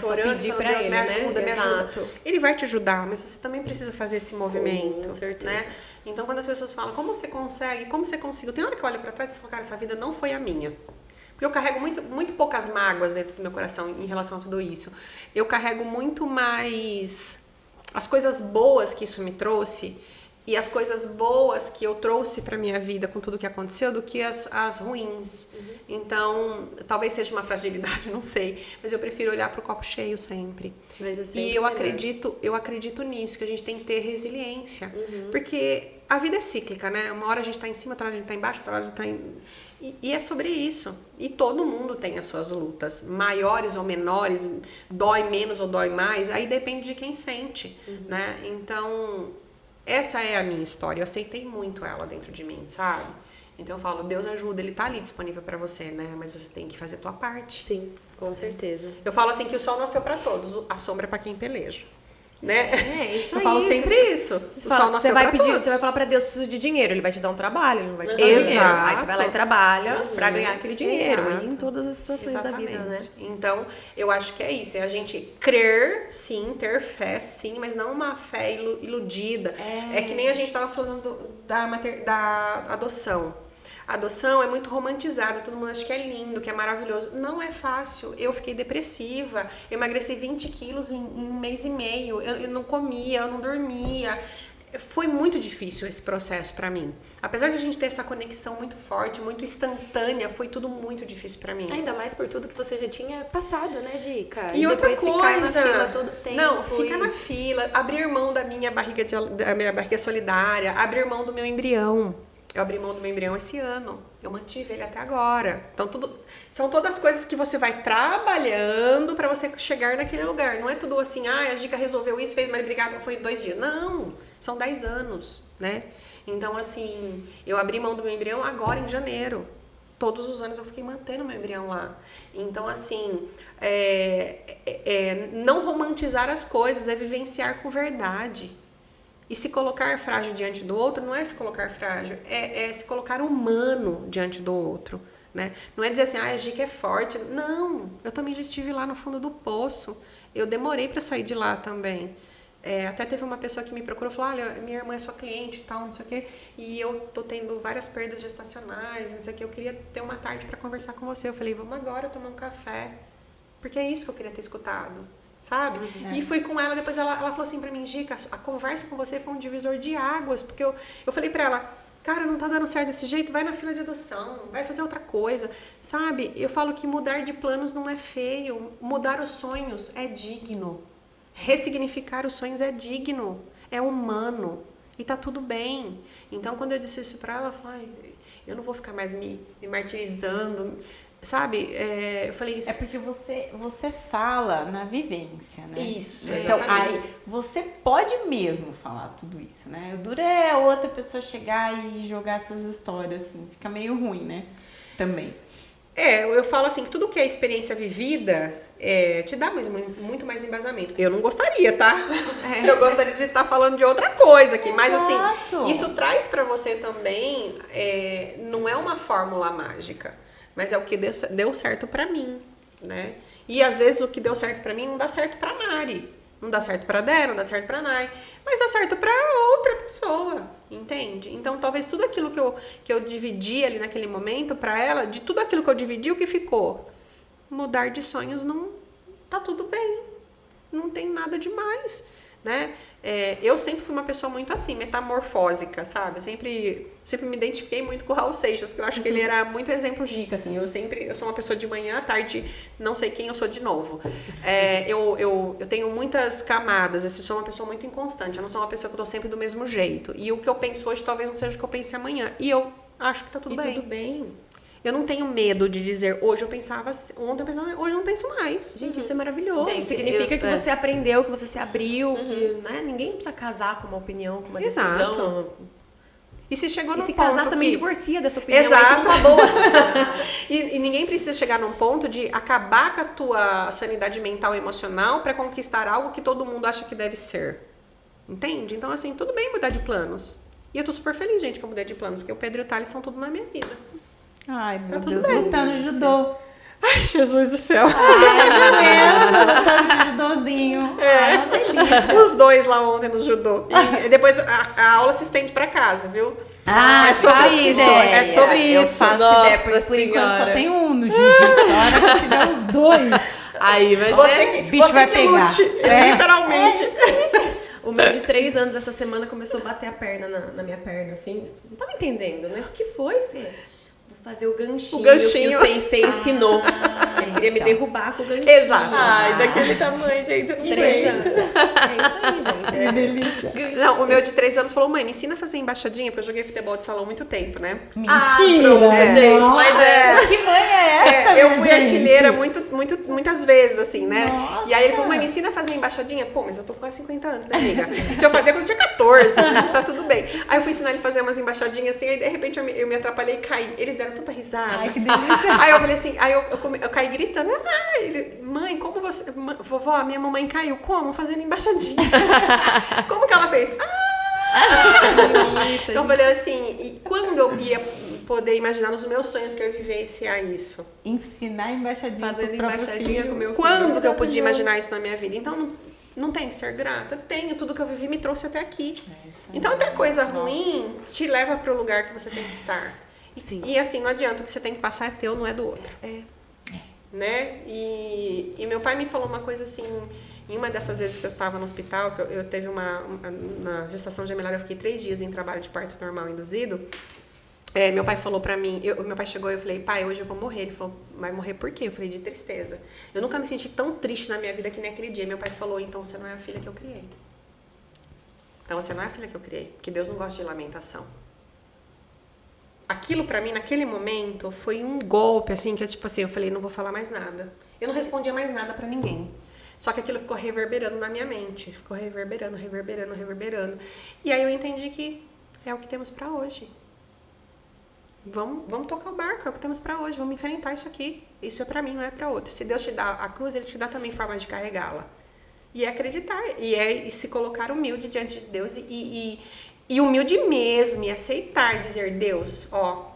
chorando, só pedir pra Deus, ele, me ajuda, né? me Exato. ajuda. Ele vai te ajudar, mas você também precisa fazer esse movimento, Com certeza. né? Então, quando as pessoas falam, como você consegue, como você conseguiu? Tem hora que eu olho pra trás e falo, cara, essa vida não foi a minha. Porque eu carrego muito poucas mágoas dentro do meu coração em relação a tudo isso. Eu carrego muito mais as coisas boas que isso me trouxe e as coisas boas que eu trouxe para minha vida com tudo que aconteceu do que as ruins. Então, talvez seja uma fragilidade, não sei, mas eu prefiro olhar para o copo cheio sempre. E eu acredito nisso, que a gente tem que ter resiliência. Porque a vida é cíclica, né? Uma hora a gente tá em cima, outra hora a gente tá embaixo, outra hora a gente tá em... E é sobre isso. E todo mundo tem as suas lutas, maiores ou menores, dói menos ou dói mais, aí depende de quem sente, né? Então, essa é a minha história. Eu aceitei muito ela dentro de mim, sabe? Então eu falo, Deus ajuda, Ele tá ali disponível pra você, né? Mas você tem que fazer a tua parte. Sim, com certeza. Eu falo assim que o sol nasceu pra todos, a sombra é pra quem peleja. Né? Isso eu aí. falo sempre isso. Você vai pedir, você vai falar pra Deus, preciso de dinheiro, ele vai te dar um trabalho, ele não vai te dar dinheiro. Aí você vai lá e trabalha pra ganhar aquele dinheiro. E em todas as situações da vida, né? Então, eu acho que é isso. É a gente crer, sim, ter fé, sim, mas não uma fé iludida. É que nem a gente tava falando da adoção. A adoção é muito romantizada, todo mundo acha que é lindo, que é maravilhoso. Não é fácil. Eu fiquei depressiva, eu emagreci 20 quilos em um mês e meio, eu não comia, eu não dormia. Foi muito difícil esse processo pra mim. Apesar de a gente ter essa conexão muito forte, muito instantânea, foi tudo muito difícil pra mim. Ainda mais por tudo que você já tinha passado, né, Gica? E outra depois coisa, ficar na fila todo tempo. Não, fica na fila, abrir mão da minha barriga solidária, abrir mão do meu embrião. Eu abri mão do meu embrião esse ano. Eu mantive ele até agora. Então, são todas coisas que você vai trabalhando pra você chegar naquele lugar. Não é tudo assim, a Gica resolveu isso, fez, mas obrigada, foi 2 dias. Não, são 10 anos, né? Então, assim, eu abri mão do meu embrião agora em janeiro. todos os anos eu fiquei mantendo meu embrião lá. Então, assim, não romantizar as coisas, é vivenciar com verdade. E se colocar frágil diante do outro não é se colocar frágil, é se colocar humano diante do outro, né? Não é dizer assim, a Gica é forte. Não, eu também já estive lá no fundo do poço. Eu demorei para sair de lá também. Até teve uma pessoa que me procurou e falou, olha, minha irmã é sua cliente e tal, não sei o quê, e eu tô tendo várias perdas gestacionais, não sei o quê, eu queria ter uma tarde para conversar com você. Eu falei, vamos agora tomar um café, porque é isso que eu queria ter escutado. Sabe? E fui com ela, depois ela falou assim pra mim, Gica, a conversa com você foi um divisor de águas, porque eu falei pra ela, cara, não tá dando certo desse jeito, vai na fila de adoção, vai fazer outra coisa, sabe? Eu falo que mudar de planos não é feio, mudar os sonhos é digno, ressignificar os sonhos é digno, é humano, e tá tudo bem. Então, quando eu disse isso pra ela, eu falei, eu não vou ficar mais me martirizando, sabe? Eu falei isso. É porque você fala na vivência, né? Isso, Então, exatamente. aí você pode mesmo falar tudo isso, né? O duro é a outra pessoa chegar e jogar essas histórias, assim. Fica meio ruim, né? Também. Eu falo assim, que tudo que é experiência vivida te dá muito mais embasamento. Eu não gostaria, tá? Eu gostaria de estar falando de outra coisa aqui. Mas assim, Exato. isso traz pra você também, não é uma fórmula mágica, mas é o que deu certo pra mim, né? E às vezes o que deu certo pra mim não dá certo pra Mari, não dá certo pra Dé, não dá certo pra Nai, mas dá certo pra outra pessoa, entende? Então talvez tudo aquilo que eu dividi ali naquele momento pra ela, de tudo aquilo que eu dividi, o que ficou? Mudar de sonhos não tá tudo bem, não tem nada demais, né? Eu sempre fui uma pessoa muito assim, metamorfósica, sabe? Eu sempre me identifiquei muito com o Raul Seixas, que eu acho que ele era muito exemplo Gica, assim. Eu sou uma pessoa de manhã, à tarde, não sei quem eu sou de novo. Eu tenho muitas camadas, eu sou uma pessoa muito inconstante, eu não sou uma pessoa que eu tô sempre do mesmo jeito. E o que eu penso hoje talvez não seja o que eu pense amanhã. E eu acho que tá tudo bem. Tudo bem. Eu não tenho medo de dizer, hoje eu pensava assim, ontem eu pensava, hoje eu não penso mais. Gente, isso é maravilhoso. Gente, Significa que é. você aprendeu, que você se abriu, que né, ninguém precisa casar com uma opinião, com uma Exato. decisão. E se chegou E num se ponto casar também que... divorcia dessa opinião. Exato. Aí que não tá boa. E ninguém precisa chegar num ponto de acabar com a tua sanidade mental e emocional para conquistar algo que todo mundo acha que deve ser. Entende? Então, assim, tudo bem mudar de planos. E eu tô super feliz, gente, que eu mudei de planos, porque o Pedro e o Thales são tudo na minha vida. Ai, meu tudo Deus, bem. lutando judô. Ai, Jesus do céu. Ai, não mesmo, lutando judôzinho. Ai, uma delícia. Os dois lá ontem no judô. E depois a aula se estende pra casa, viu? Ah, É sobre faço isso, ideia. é sobre Eu isso. faço Nossa ideia, porque por enquanto só Senhora. tem um no jiu-jitsu. A hora que tiver os dois, Aí vai Você ser... que, bicho você vai que pegar. lute, literalmente. O meu de 3 anos essa semana começou a bater a perna na minha perna, assim. Não tava entendendo, né? O que foi, Fê? Vou fazer o ganchinho, O ganchinho. que o sensei ensinou. Ele queria me derrubar com o ganchinho. Exato. Ai, daquele tamanho, gente. Eu não 3 aguento. anos. É isso aí, gente. que delícia. Não, o meu de 3 anos falou, mãe, me ensina a fazer embaixadinha, porque eu joguei futebol de salão há muito tempo, né? Mentira, pronto, gente, Nossa, mas que mãe é essa, eu minha fui gente? artilheira muitas vezes, assim, né? Nossa. E aí ele falou, mãe, me ensina a fazer embaixadinha. Pô, mas eu tô com quase 50 anos, né, amiga? Isso eu fazia quando eu tinha 14, mas tá tudo bem. Aí eu fui ensinar ele a fazer umas embaixadinhas assim, aí de repente eu me atrapalhei e caí. Eles deram tanta risada. Ai, que delícia. Aí eu falei assim, eu caí gritando, mãe, como você... Vovó, minha mamãe caiu. Como? Fazendo embaixadinha. Como que ela fez? Então eu falei assim, e quando eu ia poder imaginar nos meus sonhos que eu vivenciar isso? Ensinar embaixadinha pros Fazendo próprios embaixadinha filhos. com meu filho. Quando que eu podia imaginar isso na minha vida? Então não tem que ser grata. Tenho, tudo que eu vivi me trouxe até aqui. isso aí. Então até coisa ruim te leva para o lugar que você tem que estar. Sim. E assim, não adianta, o que você tem que passar é teu, não é do outro. É. Né? E meu pai me falou uma coisa assim, em uma dessas vezes que eu estava no hospital, que eu teve na gestação gemelar, eu fiquei 3 dias em trabalho de parto normal induzido. Meu pai falou pra mim, meu pai chegou e eu falei, pai, hoje eu vou morrer. Ele falou, vai morrer por quê? Eu falei, de tristeza. Eu nunca me senti tão triste na minha vida que naquele dia. Meu pai falou, então você não é a filha que eu criei. Então você não é a filha que eu criei, porque Deus não gosta de lamentação. Aquilo pra mim, naquele momento, foi um golpe, assim, que eu, tipo assim, eu falei, não vou falar mais nada. Eu não respondia mais nada pra ninguém. Só que aquilo ficou reverberando na minha mente. Ficou reverberando. E aí eu entendi que é o que temos pra hoje. Vamos tocar o barco, é o que temos pra hoje, vamos enfrentar isso aqui. Isso é pra mim, não é pra outro. Se Deus te dá a cruz, Ele te dá também formas de carregá-la. E é acreditar, e se colocar humilde diante de Deus, e humilde mesmo, e aceitar, dizer, Deus, ó,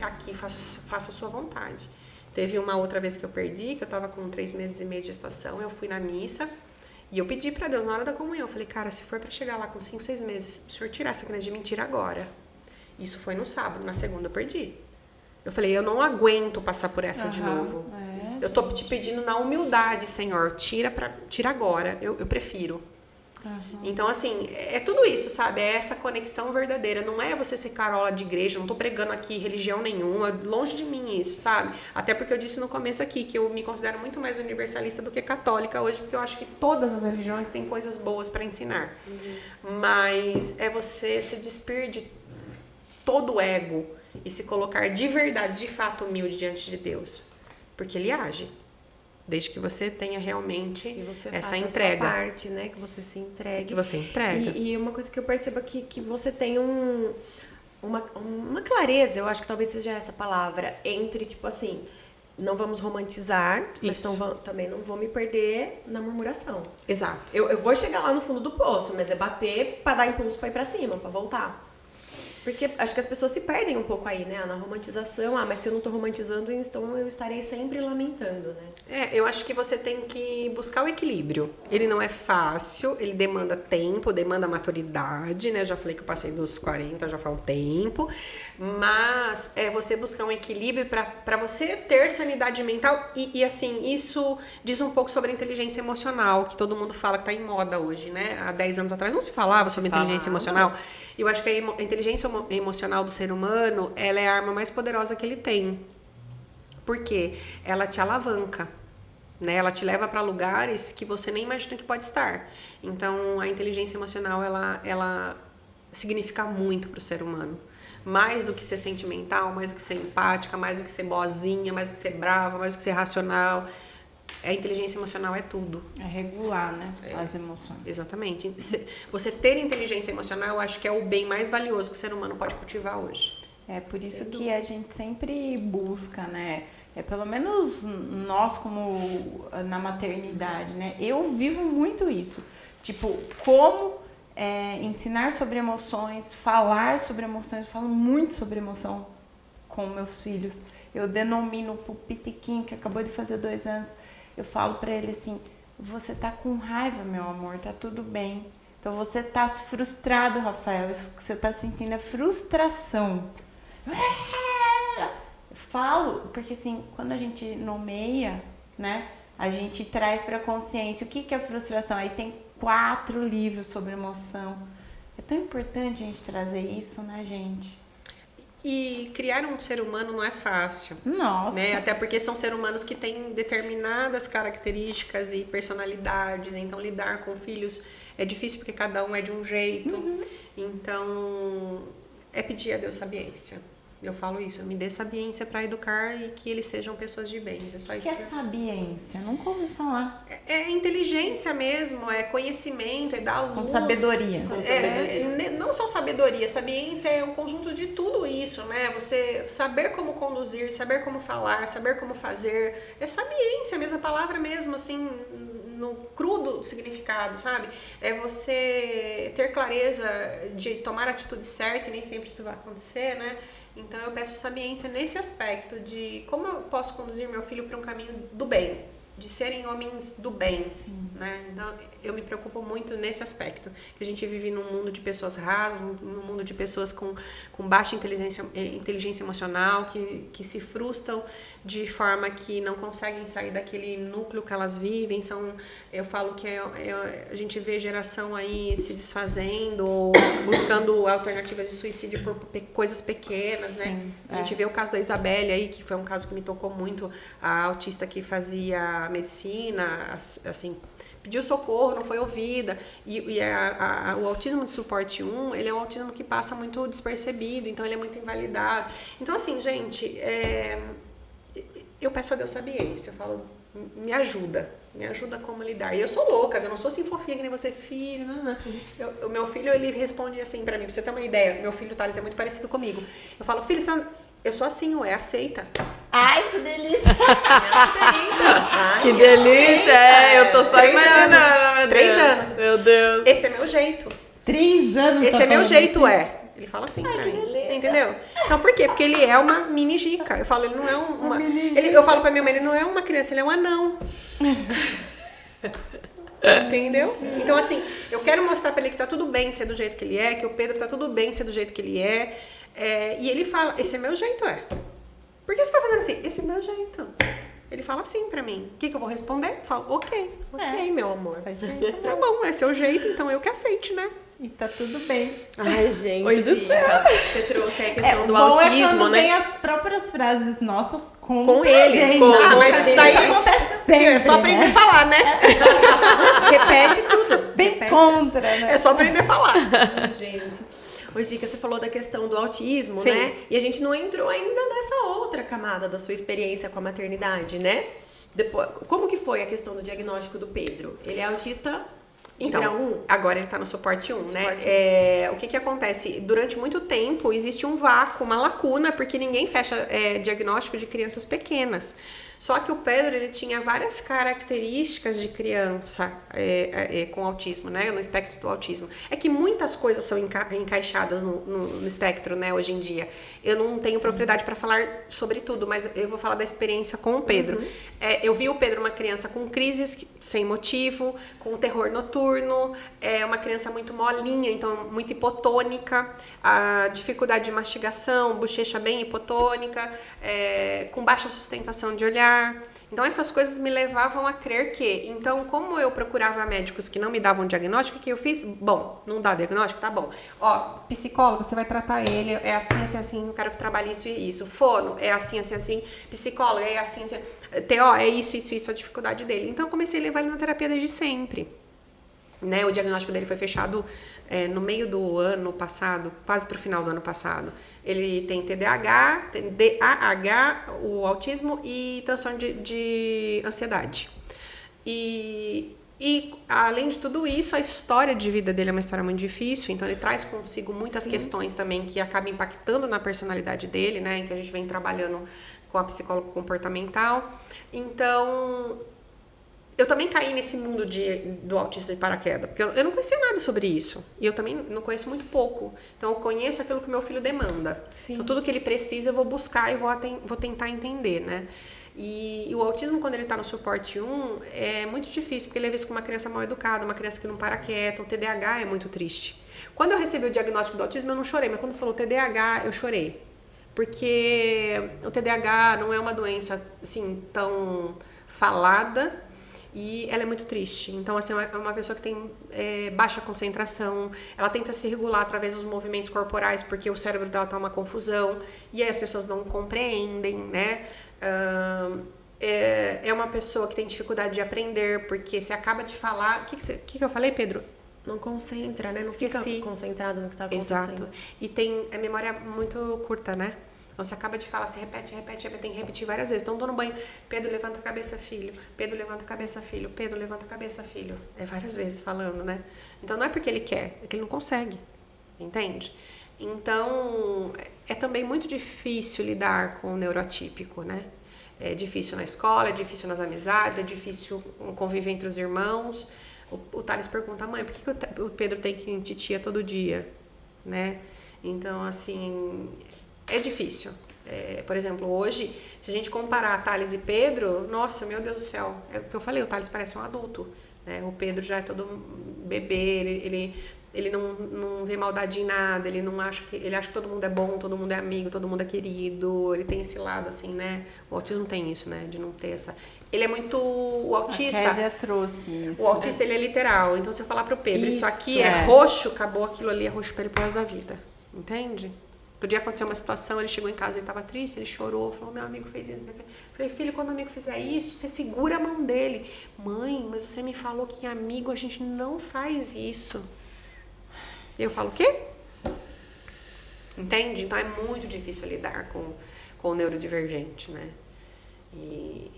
aqui, faça a sua vontade. Teve uma outra vez que eu perdi, que eu tava com 3 meses e meio de gestação, eu fui na missa, e eu pedi pra Deus, na hora da comunhão, eu falei, cara, se for pra chegar lá com 5, 6 meses, o Senhor tirar essa criança de mim, tira agora. Isso foi no sábado, na segunda eu perdi. Eu falei, eu não aguento passar por essa de novo. Eu tô te pedindo na humildade, Senhor, tira agora, eu prefiro. Então, assim, é tudo isso, sabe? É essa conexão verdadeira. Não é você ser carola de igreja, não tô pregando aqui religião nenhuma, longe de mim isso, sabe? Até porque eu disse no começo aqui que eu me considero muito mais universalista do que católica hoje, porque eu acho que todas as religiões têm coisas boas para ensinar. Mas é você se despir de todo o ego e se colocar de verdade, de fato humilde diante de Deus. Porque Ele age. Desde que você tenha realmente essa entrega. A sua parte, né? Que você se entregue. Que você entrega. E uma coisa que eu percebo aqui, que você tem uma clareza, eu acho que talvez seja essa palavra, entre, tipo assim, não vamos romantizar, mas também não vou me perder na murmuração. Exato. Eu vou chegar lá no fundo do poço, mas é bater pra dar impulso pra ir pra cima, pra voltar. Porque acho que as pessoas se perdem um pouco aí, né? Na romantização. Mas se eu não tô romantizando, então eu estarei sempre lamentando, né? Eu acho que você tem que buscar o equilíbrio. Ele não é fácil, ele demanda tempo, demanda maturidade, né? Já falei que eu passei dos 40, já faz um tempo. Mas é você buscar um equilíbrio para você ter sanidade mental. E assim, isso diz um pouco sobre a inteligência emocional, que todo mundo fala que tá em moda hoje, né? Há 10 anos atrás não se falava sobre inteligência emocional. Eu acho que a inteligência emocional do ser humano, ela é a arma mais poderosa que ele tem. Por quê? Ela te alavanca, né? Ela te leva para lugares que você nem imagina que pode estar. Então, a inteligência emocional, ela significa muito para o ser humano. Mais do que ser sentimental, mais do que ser empática, mais do que ser boazinha, mais do que ser brava, mais do que ser racional. A inteligência emocional é tudo. É regular, né? As emoções. Exatamente. Você ter inteligência emocional, eu acho que é o bem mais valioso que o ser humano pode cultivar hoje. É por isso que a gente sempre busca, né? Pelo menos nós, como na maternidade, né? Eu vivo muito isso. Tipo, como ensinar sobre emoções, falar sobre emoções. Eu falo muito sobre emoção com meus filhos. Eu denomino pro Pitiquinho, que acabou de fazer 2 anos. Eu falo pra ele assim, você tá com raiva, meu amor, tá tudo bem. Então você tá frustrado, Rafael, isso que você tá sentindo é frustração. Eu falo, porque assim, quando a gente nomeia, né, a gente traz pra consciência o que é frustração. Aí tem 4 livros sobre emoção. É tão importante a gente trazer isso, né, gente? E criar um ser humano não é fácil. Nossa. Né? Até porque são seres humanos que têm determinadas características e personalidades. Então, lidar com filhos é difícil porque cada um é de um jeito. Então, é pedir a Deus sabiência. Eu falo isso, me dê sabiência para educar e que eles sejam pessoas de bem. É só isso. O que é sabiência? Nunca ouvi falar. É inteligência mesmo, é conhecimento, é dar luz. Com sabedoria. Não só sabedoria, sabiência é um conjunto de tudo isso, né? Você saber como conduzir, saber como falar, saber como fazer. É sabiência, a mesma palavra mesmo, assim, no crudo significado, sabe? É você ter clareza de tomar a atitude certa e nem sempre isso vai acontecer, né? Então eu peço sabiência nesse aspecto de como eu posso conduzir meu filho para um caminho do bem, de serem homens do bem, né? Então eu me preocupo muito nesse aspecto, que a gente vive num mundo de pessoas rasas, num mundo de pessoas com baixa inteligência emocional, que se frustram de forma que não conseguem sair daquele núcleo que elas vivem. Eu falo que a gente vê geração aí se desfazendo, ou buscando alternativas de suicídio por coisas pequenas, né? A gente vê o caso da Isabelle aí, que foi um caso que me tocou muito, a autista que fazia medicina, assim, pediu socorro, não foi ouvida. O autismo de suporte 1, ele é um autismo que passa muito despercebido, então ele é muito invalidado. Então, assim, gente, eu peço a Deus sabiência, eu falo, me ajuda como lidar. E eu sou louca, eu não sou assim fofinha que nem você, filho, não. O meu filho, ele responde assim pra mim, pra você ter uma ideia, meu filho Thales é muito parecido comigo. Eu falo, filho, eu sou assim, ué, aceita. Ai, que delícia! Que delícia! Eu tô só 3 imaginando. anos. Meu 3 Deus. anos. Meu Deus. Esse é meu jeito. 3 anos. Esse tá é meu falando jeito, assim. é. Ele fala assim pra mim. Entendeu? Então, por quê? Porque ele é uma mini jica. Eu falo, ele não é uma. Eu falo pra minha mãe, ele não é uma criança, ele é um anão. Entendeu? Então, assim, eu quero mostrar pra ele que tá tudo bem ser do jeito que ele é, que o Pedro tá tudo bem ser do jeito que ele é. E ele fala, esse é meu jeito, é. Por que você tá fazendo assim? Esse é meu jeito. Ele fala assim pra mim. O que eu vou responder? Eu falo, ok. Ok, meu amor. Tá bom, é seu jeito, então eu que aceite, né? E tá tudo bem. Ai, gente Oi, do céu. Gica, você trouxe a questão do bom autismo, é quando né? vem as próprias frases nossas Com ele, ele, gente. com- Ah, mas isso daí acontece sempre, é só aprender né? a falar, né? Repete tudo. Bem Repete. contra, né? É só aprender a falar. Gente. Ô, Gica, você falou da questão do autismo, Sim. né? E a gente não entrou ainda nessa outra camada da sua experiência com a maternidade, né? Depois, como que foi a questão do diagnóstico do Pedro? Ele é autista de grau 1? Agora ele tá no suporte 1, né? Suporte O que acontece? Durante muito tempo existe um vácuo, uma lacuna, porque ninguém fecha diagnóstico de crianças pequenas. Só que o Pedro, ele tinha várias características de criança com autismo, né? No espectro do autismo. É que muitas coisas são encaixadas no espectro, né? Hoje em dia. Eu não tenho propriedade para falar sobre tudo, mas eu vou falar da experiência com o Pedro. Eu vi o Pedro uma criança com crises sem motivo, com terror noturno, uma criança muito molinha, então muito hipotônica, a dificuldade de mastigação, bochecha bem hipotônica, com baixa sustentação de olhar. Então essas coisas me levavam a crer que, então como eu procurava médicos que não me davam diagnóstico, o que eu fiz? Bom, não dá diagnóstico? Tá bom. Ó, psicólogo, você vai tratar ele, é assim, assim, assim, eu quero que trabalhe isso e isso. Fono, é assim, assim, assim. Psicólogo, é assim, assim. TO, é isso, isso, isso, a dificuldade dele. Então eu comecei a levar ele na terapia desde sempre. Né? O diagnóstico dele foi fechado no meio do ano passado, quase pro final do ano passado. Ele tem TDAH, DAH, o autismo e transtorno de ansiedade. E além de tudo isso, a história de vida dele é uma história muito difícil, então ele traz consigo muitas questões também que acabam impactando na personalidade dele, né? Que a gente vem trabalhando com a psicóloga comportamental. Então, eu também caí nesse mundo do autista de paraquedas, porque eu não conhecia nada sobre isso. E eu também não conheço muito pouco. Então, eu conheço aquilo que meu filho demanda. Sim. Então, tudo que ele precisa, eu vou buscar e vou tentar entender, né? E o autismo, quando ele tá no suporte 1, é muito difícil, porque ele é visto como uma criança mal educada, uma criança que não para quieta. O TDAH é muito triste. Quando eu recebi o diagnóstico do autismo, eu não chorei, mas quando falou TDAH, eu chorei. Porque o TDAH não é uma doença, assim, tão falada, e ela é muito triste. Então, assim, é uma pessoa que tem baixa concentração, ela tenta se regular através dos movimentos corporais, porque o cérebro dela tá uma confusão, e aí as pessoas não compreendem, né? É uma pessoa que tem dificuldade de aprender, porque você acaba de falar... O que eu falei, Pedro? Não concentra, né? Não Esqueci. fica concentrado no que tá acontecendo. Exato. E tem a memória muito curta, né? Então, você acaba de falar, você repete, tem que repetir várias vezes. Então, tô no banho, Pedro, levanta a cabeça, filho. Pedro, levanta a cabeça, filho. Pedro, levanta a cabeça, filho. É várias vezes falando, né? Então, não é porque ele quer, é que ele não consegue. Entende? Então, é também muito difícil lidar com o neuroatípico, né? É difícil na escola, é difícil nas amizades, é difícil conviver entre os irmãos. O Thales pergunta, mãe, por que o Pedro tem que ir em titia todo dia? Né? Então, assim... É difícil. Por exemplo, hoje, se a gente comparar Thales e Pedro, nossa, meu Deus do céu, é o que eu falei, o Thales parece um adulto, né? O Pedro já é todo bebê, ele não vê maldade em nada, ele acha que todo mundo é bom, todo mundo é amigo, todo mundo é querido, ele tem esse lado, assim, né? O autismo tem isso, né? De não ter essa... Ele é muito... O autista... A Kézia trouxe isso. O autista, ele é literal. Então, se eu falar pro Pedro, isso aqui é é. roxo, acabou, aquilo ali é roxo pra ele pro resto da vida. Entende? Outro dia aconteceu uma situação, ele chegou em casa, ele estava triste, ele chorou, falou, meu amigo fez isso. Falei, filho, quando o amigo fizer isso, você segura a mão dele. Mãe, mas você me falou que em amigo a gente não faz isso. E eu falo, o quê? Entende? Então é muito difícil lidar com o neurodivergente, né?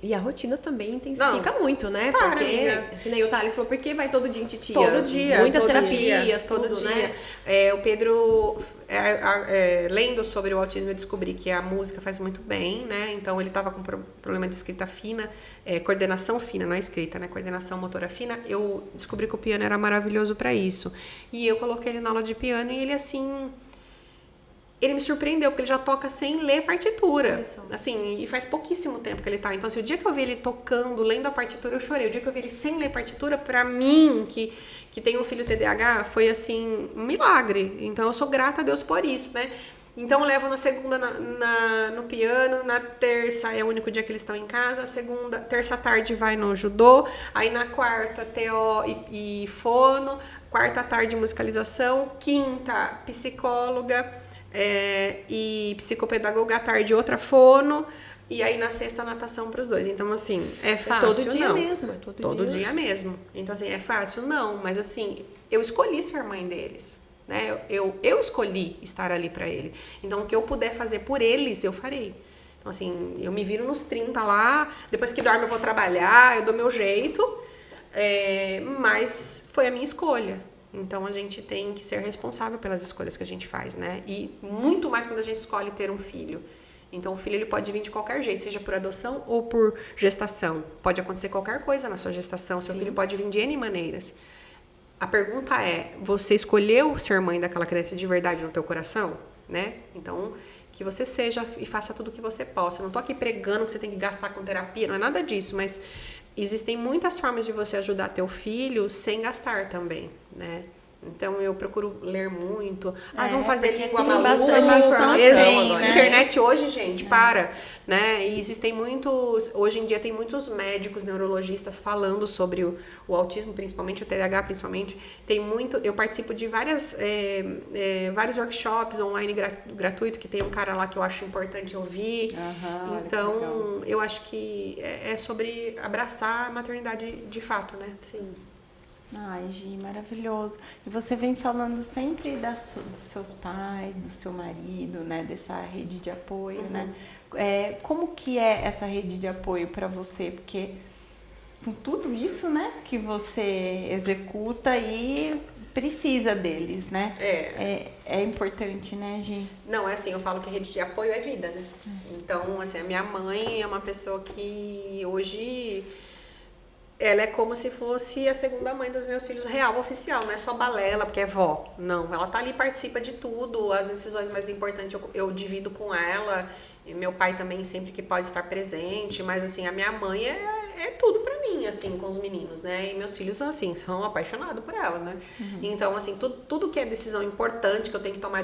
E a rotina também intensifica muito, né? Para, porque, amiga. que nem o Thales falou, porque vai todo dia em titia. Todo dia. Muitas todo terapias, dia, tudo, todo dia. né? O Pedro, lendo sobre o autismo, eu descobri que a música faz muito bem, né? Então, ele estava com problema de escrita fina, coordenação fina, não é escrita, né? Coordenação motora fina. Eu descobri que o piano era maravilhoso para isso. E eu coloquei ele na aula de piano e ele, assim... Ele me surpreendeu, porque ele já toca sem ler partitura. Assim, e faz pouquíssimo tempo que ele tá. Então, assim, o dia que eu vi ele tocando, lendo a partitura, eu chorei. O dia que eu vi ele sem ler partitura, pra mim, que tem um filho TDAH, foi, assim, um milagre. Então, eu sou grata a Deus por isso, né? Então, eu levo na segunda no piano, na terça é o único dia que eles estão em casa, terça à tarde vai no judô, aí na quarta TO e fono, quarta à tarde musicalização, quinta psicóloga, e psicopedagoga à tarde outra fono, e aí na sexta natação para os dois. Então, assim, é fácil? Todo dia não. mesmo. Todo dia mesmo. Então, assim, é fácil? Não. Mas, assim, eu escolhi ser mãe deles, né? Eu escolhi estar ali para ele. Então, o que eu puder fazer por eles, eu farei. Então, assim, eu me viro nos 30 lá, depois que dorme eu vou trabalhar, eu dou meu jeito, mas foi a minha escolha. Então, a gente tem que ser responsável pelas escolhas que a gente faz, né? E muito mais quando a gente escolhe ter um filho. Então, o filho ele pode vir de qualquer jeito, seja por adoção ou por gestação. Pode acontecer qualquer coisa na sua gestação. Seu filho pode vir de N maneiras. A pergunta é, você escolheu ser mãe daquela criança de verdade no teu coração? Né? Então, que você seja e faça tudo o que você possa. Eu não tô aqui pregando que você tem que gastar com terapia, não é nada disso, mas... Existem muitas formas de você ajudar teu filho sem gastar também, né? Então, eu procuro ler muito. Vamos fazer língua maluca. Bastante informação agora. Internet hoje, gente, para. Né? E existem muitos... Hoje em dia, tem muitos médicos, neurologistas falando sobre o autismo, principalmente o TDAH, principalmente. Tem muito... Eu participo de vários workshops online gratuito, que tem um cara lá que eu acho importante ouvir. Então, eu acho que é sobre abraçar a maternidade de fato, né? Sim. Ai, Gi, maravilhoso. E você vem falando sempre dos seus pais, do seu marido, né? Dessa rede de apoio, né? Como que é essa rede de apoio para você? Porque com tudo isso, né? Que você executa e precisa deles, né? É importante, né, Gi? Não, é assim, eu falo que rede de apoio é vida, né? Então, assim, a minha mãe é uma pessoa que hoje... Ela é como se fosse a segunda mãe dos meus filhos, real, oficial, não é só balela, porque é vó. Não, ela tá ali, participa de tudo, as decisões mais importantes eu divido com ela, e meu pai também sempre que pode estar presente, mas assim, a minha mãe é tudo pra mim, assim, com os meninos, né? E meus filhos, assim, são apaixonados por ela, né? Então, assim, tudo que é decisão importante que eu tenho que tomar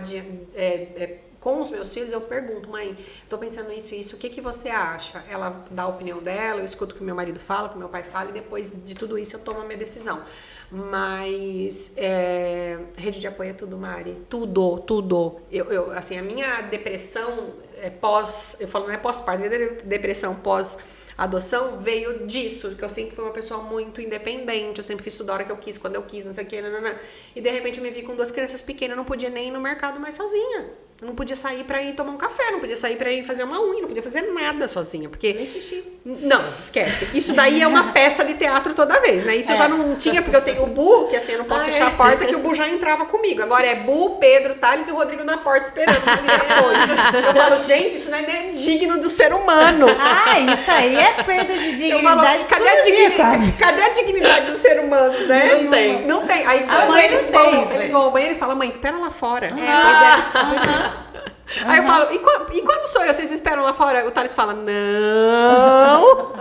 com os meus filhos, eu pergunto, mãe, tô pensando nisso e isso, o que você acha? Ela dá a opinião dela, eu escuto o que meu marido fala, o que meu pai fala, e depois de tudo isso eu tomo a minha decisão. Mas rede de apoio é tudo, Mari. Tudo. Assim, a minha depressão eu falo, não é pós-parto, minha depressão pós-adoção veio disso, que eu sempre fui uma pessoa muito independente, eu sempre fiz tudo a hora que eu quis, quando eu quis, não sei o que, e de repente eu me vi com 2 crianças pequenas, eu não podia nem ir no mercado mais sozinha. Eu não podia sair pra ir tomar um café, não podia sair pra ir fazer uma unha, não podia fazer nada sozinha, porque... Nem xixi. Não, esquece. Isso daí é uma peça de teatro toda vez, né? Isso eu já não tinha, porque eu tenho o Bu, que assim, eu não posso fechar a porta, que o Bu já entrava comigo. Agora é Bu, Pedro, Thales e o Rodrigo na porta esperando. Eu falo, gente, isso não é digno do ser humano. Isso aí é perda de dignidade. Eu falo, cadê a dignidade do ser humano, né? Não tem. Aí quando eles vão ao banheiro, eles falam, mãe, espera lá fora. Aí eu falo, e quando sou eu, vocês esperam lá fora? O Thales fala, não.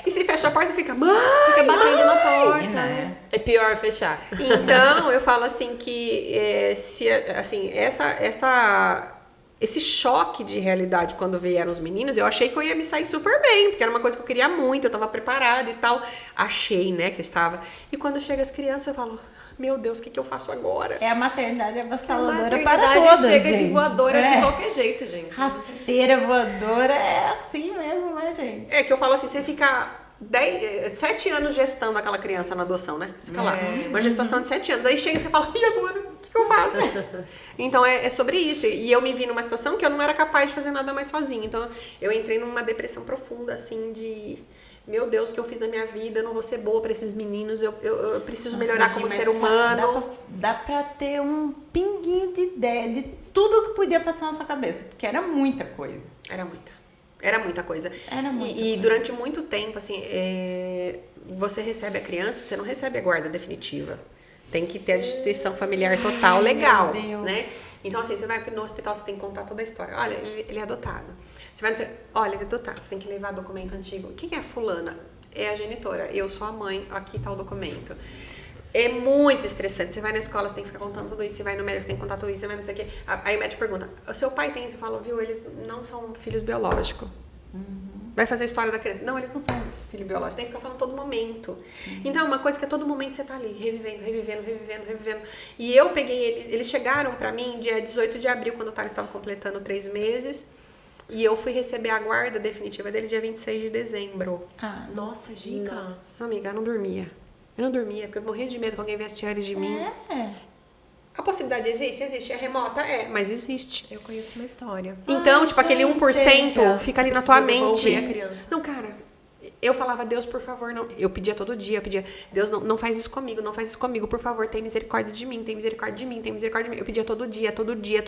E se fecha a porta, fica, mãe, fica batendo na porta. Né? É pior fechar. Então, eu falo assim que esse choque de realidade quando vieram os meninos, eu achei que eu ia me sair super bem, porque era uma coisa que eu queria muito, eu tava preparada e tal. Achei, né, que eu estava. E quando chega as crianças, eu falo, meu Deus, o que eu faço agora? É a maternidade avassaladora a para todas, chega gente. de voadora de qualquer jeito, gente. Rasteira voadora é assim mesmo, né, gente? É que eu falo assim, você fica 7 anos gestando aquela criança na adoção, né? Você fica lá, uma gestação de 7 anos. Aí chega e você fala, e agora? O que eu faço? Então é sobre isso. E eu me vi numa situação que eu não era capaz de fazer nada mais sozinha. Então eu entrei numa depressão profunda, assim, de... Meu Deus, o que eu fiz na minha vida? Eu não vou ser boa pra esses meninos. Eu preciso melhorar como ser humano. Dá pra ter um pinguinho de ideia de tudo que podia passar na sua cabeça. Porque era muita coisa. Era muita. Era muita coisa. Era muita E coisa. durante muito tempo, assim, você recebe a criança, você não recebe a guarda definitiva. Tem que ter a instituição familiar total, Ai, legal, meu Deus. né? Então, assim, você vai no hospital, você tem que contar toda a história. Olha, ele é adotado. Você vai no olha, ele é adotado, você tem que levar documento antigo. Quem é fulana? É a genitora. Eu sou a mãe, aqui tá o documento. É muito estressante. Você vai na escola, você tem que ficar contando tudo isso. Você vai no médico, você tem que contar tudo isso. Você vai não sei o quê. Aí o médico pergunta, o seu pai tem isso? Eu falo, viu, eles não são filhos biológicos. Vai fazer a história da criança. Não, eles não são filho biológico. Tem que ficar falando todo momento. Então, é uma coisa que a todo momento você tá ali, revivendo. E eu peguei eles chegaram pra mim dia 18 de abril, quando o Thales estava completando 3 meses. E eu fui receber a guarda definitiva dele dia 26 de dezembro. Ah, Nossa, Gica. Nossa, amiga, eu não dormia. Eu não dormia, porque eu morria de medo que alguém viesse tirar eles de mim. A possibilidade existe? Existe. É remota? É, mas existe. Eu conheço uma história. Então, tipo, aquele 1% fica ali na tua Preciso mente. devolver a criança. Não, cara, eu falava, Deus, por favor, não. Eu pedia todo dia, eu pedia, Deus, não faz isso comigo, não faz isso comigo, por favor, tem misericórdia de mim, tem misericórdia de mim, tem misericórdia de mim. Eu pedia todo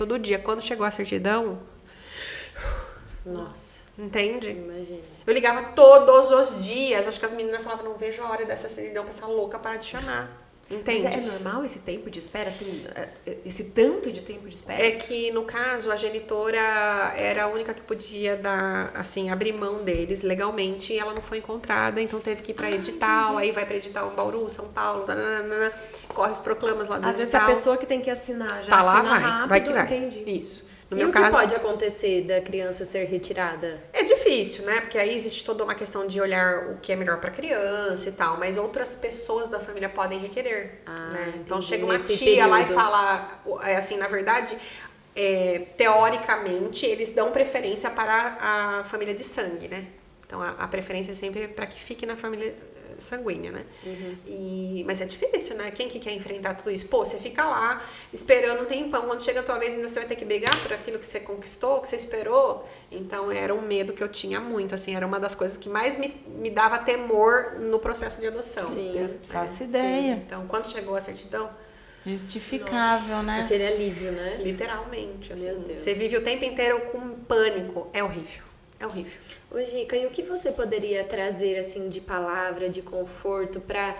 dia. Quando chegou a certidão, Nossa, entende? imagina. Eu ligava todos os dias. Acho que as meninas falavam, não vejo a hora dessa certidão pra essa louca parar de chamar. Entende? Mas é normal esse tempo de espera, assim, esse tanto de tempo de espera? É que, no caso, a genitora era a única que podia dar, assim, abrir mão deles legalmente e ela não foi encontrada, então teve que ir pra edital, aí vai pra edital em Bauru, São Paulo, tananana, corre os proclamas lá do Às vezes a edital. pessoa que tem que assinar já Tá lá, assina vai rápido, que vai. entendi. Isso. No E meu o que caso, pode acontecer da criança ser retirada? é difícil, né? Porque aí existe toda uma questão de olhar o que é melhor pra criança e tal, mas outras pessoas da família podem requerer, né? Então entendi. chega uma Nesse tia lá e período. fala, assim, na verdade, teoricamente, eles dão preferência para a família de sangue, né? Então a preferência é sempre para que fique na família sanguínea, né? Mas é difícil, né? Quem que quer enfrentar tudo isso? Pô, você fica lá esperando um tempão, quando chega a tua vez ainda você vai ter que brigar por aquilo que você conquistou, que você esperou. Então era um medo que eu tinha muito, assim, era uma das coisas que mais me dava temor no processo de adoção. Sim. Faço ideia. Então, quando chegou a certidão, Justificável, né? Aquele alívio, né? literalmente, assim, Meu Deus. você vive o tempo inteiro com pânico. É horrível. É horrível. Ô, Gica, e o que você poderia trazer, assim, de palavra, de conforto para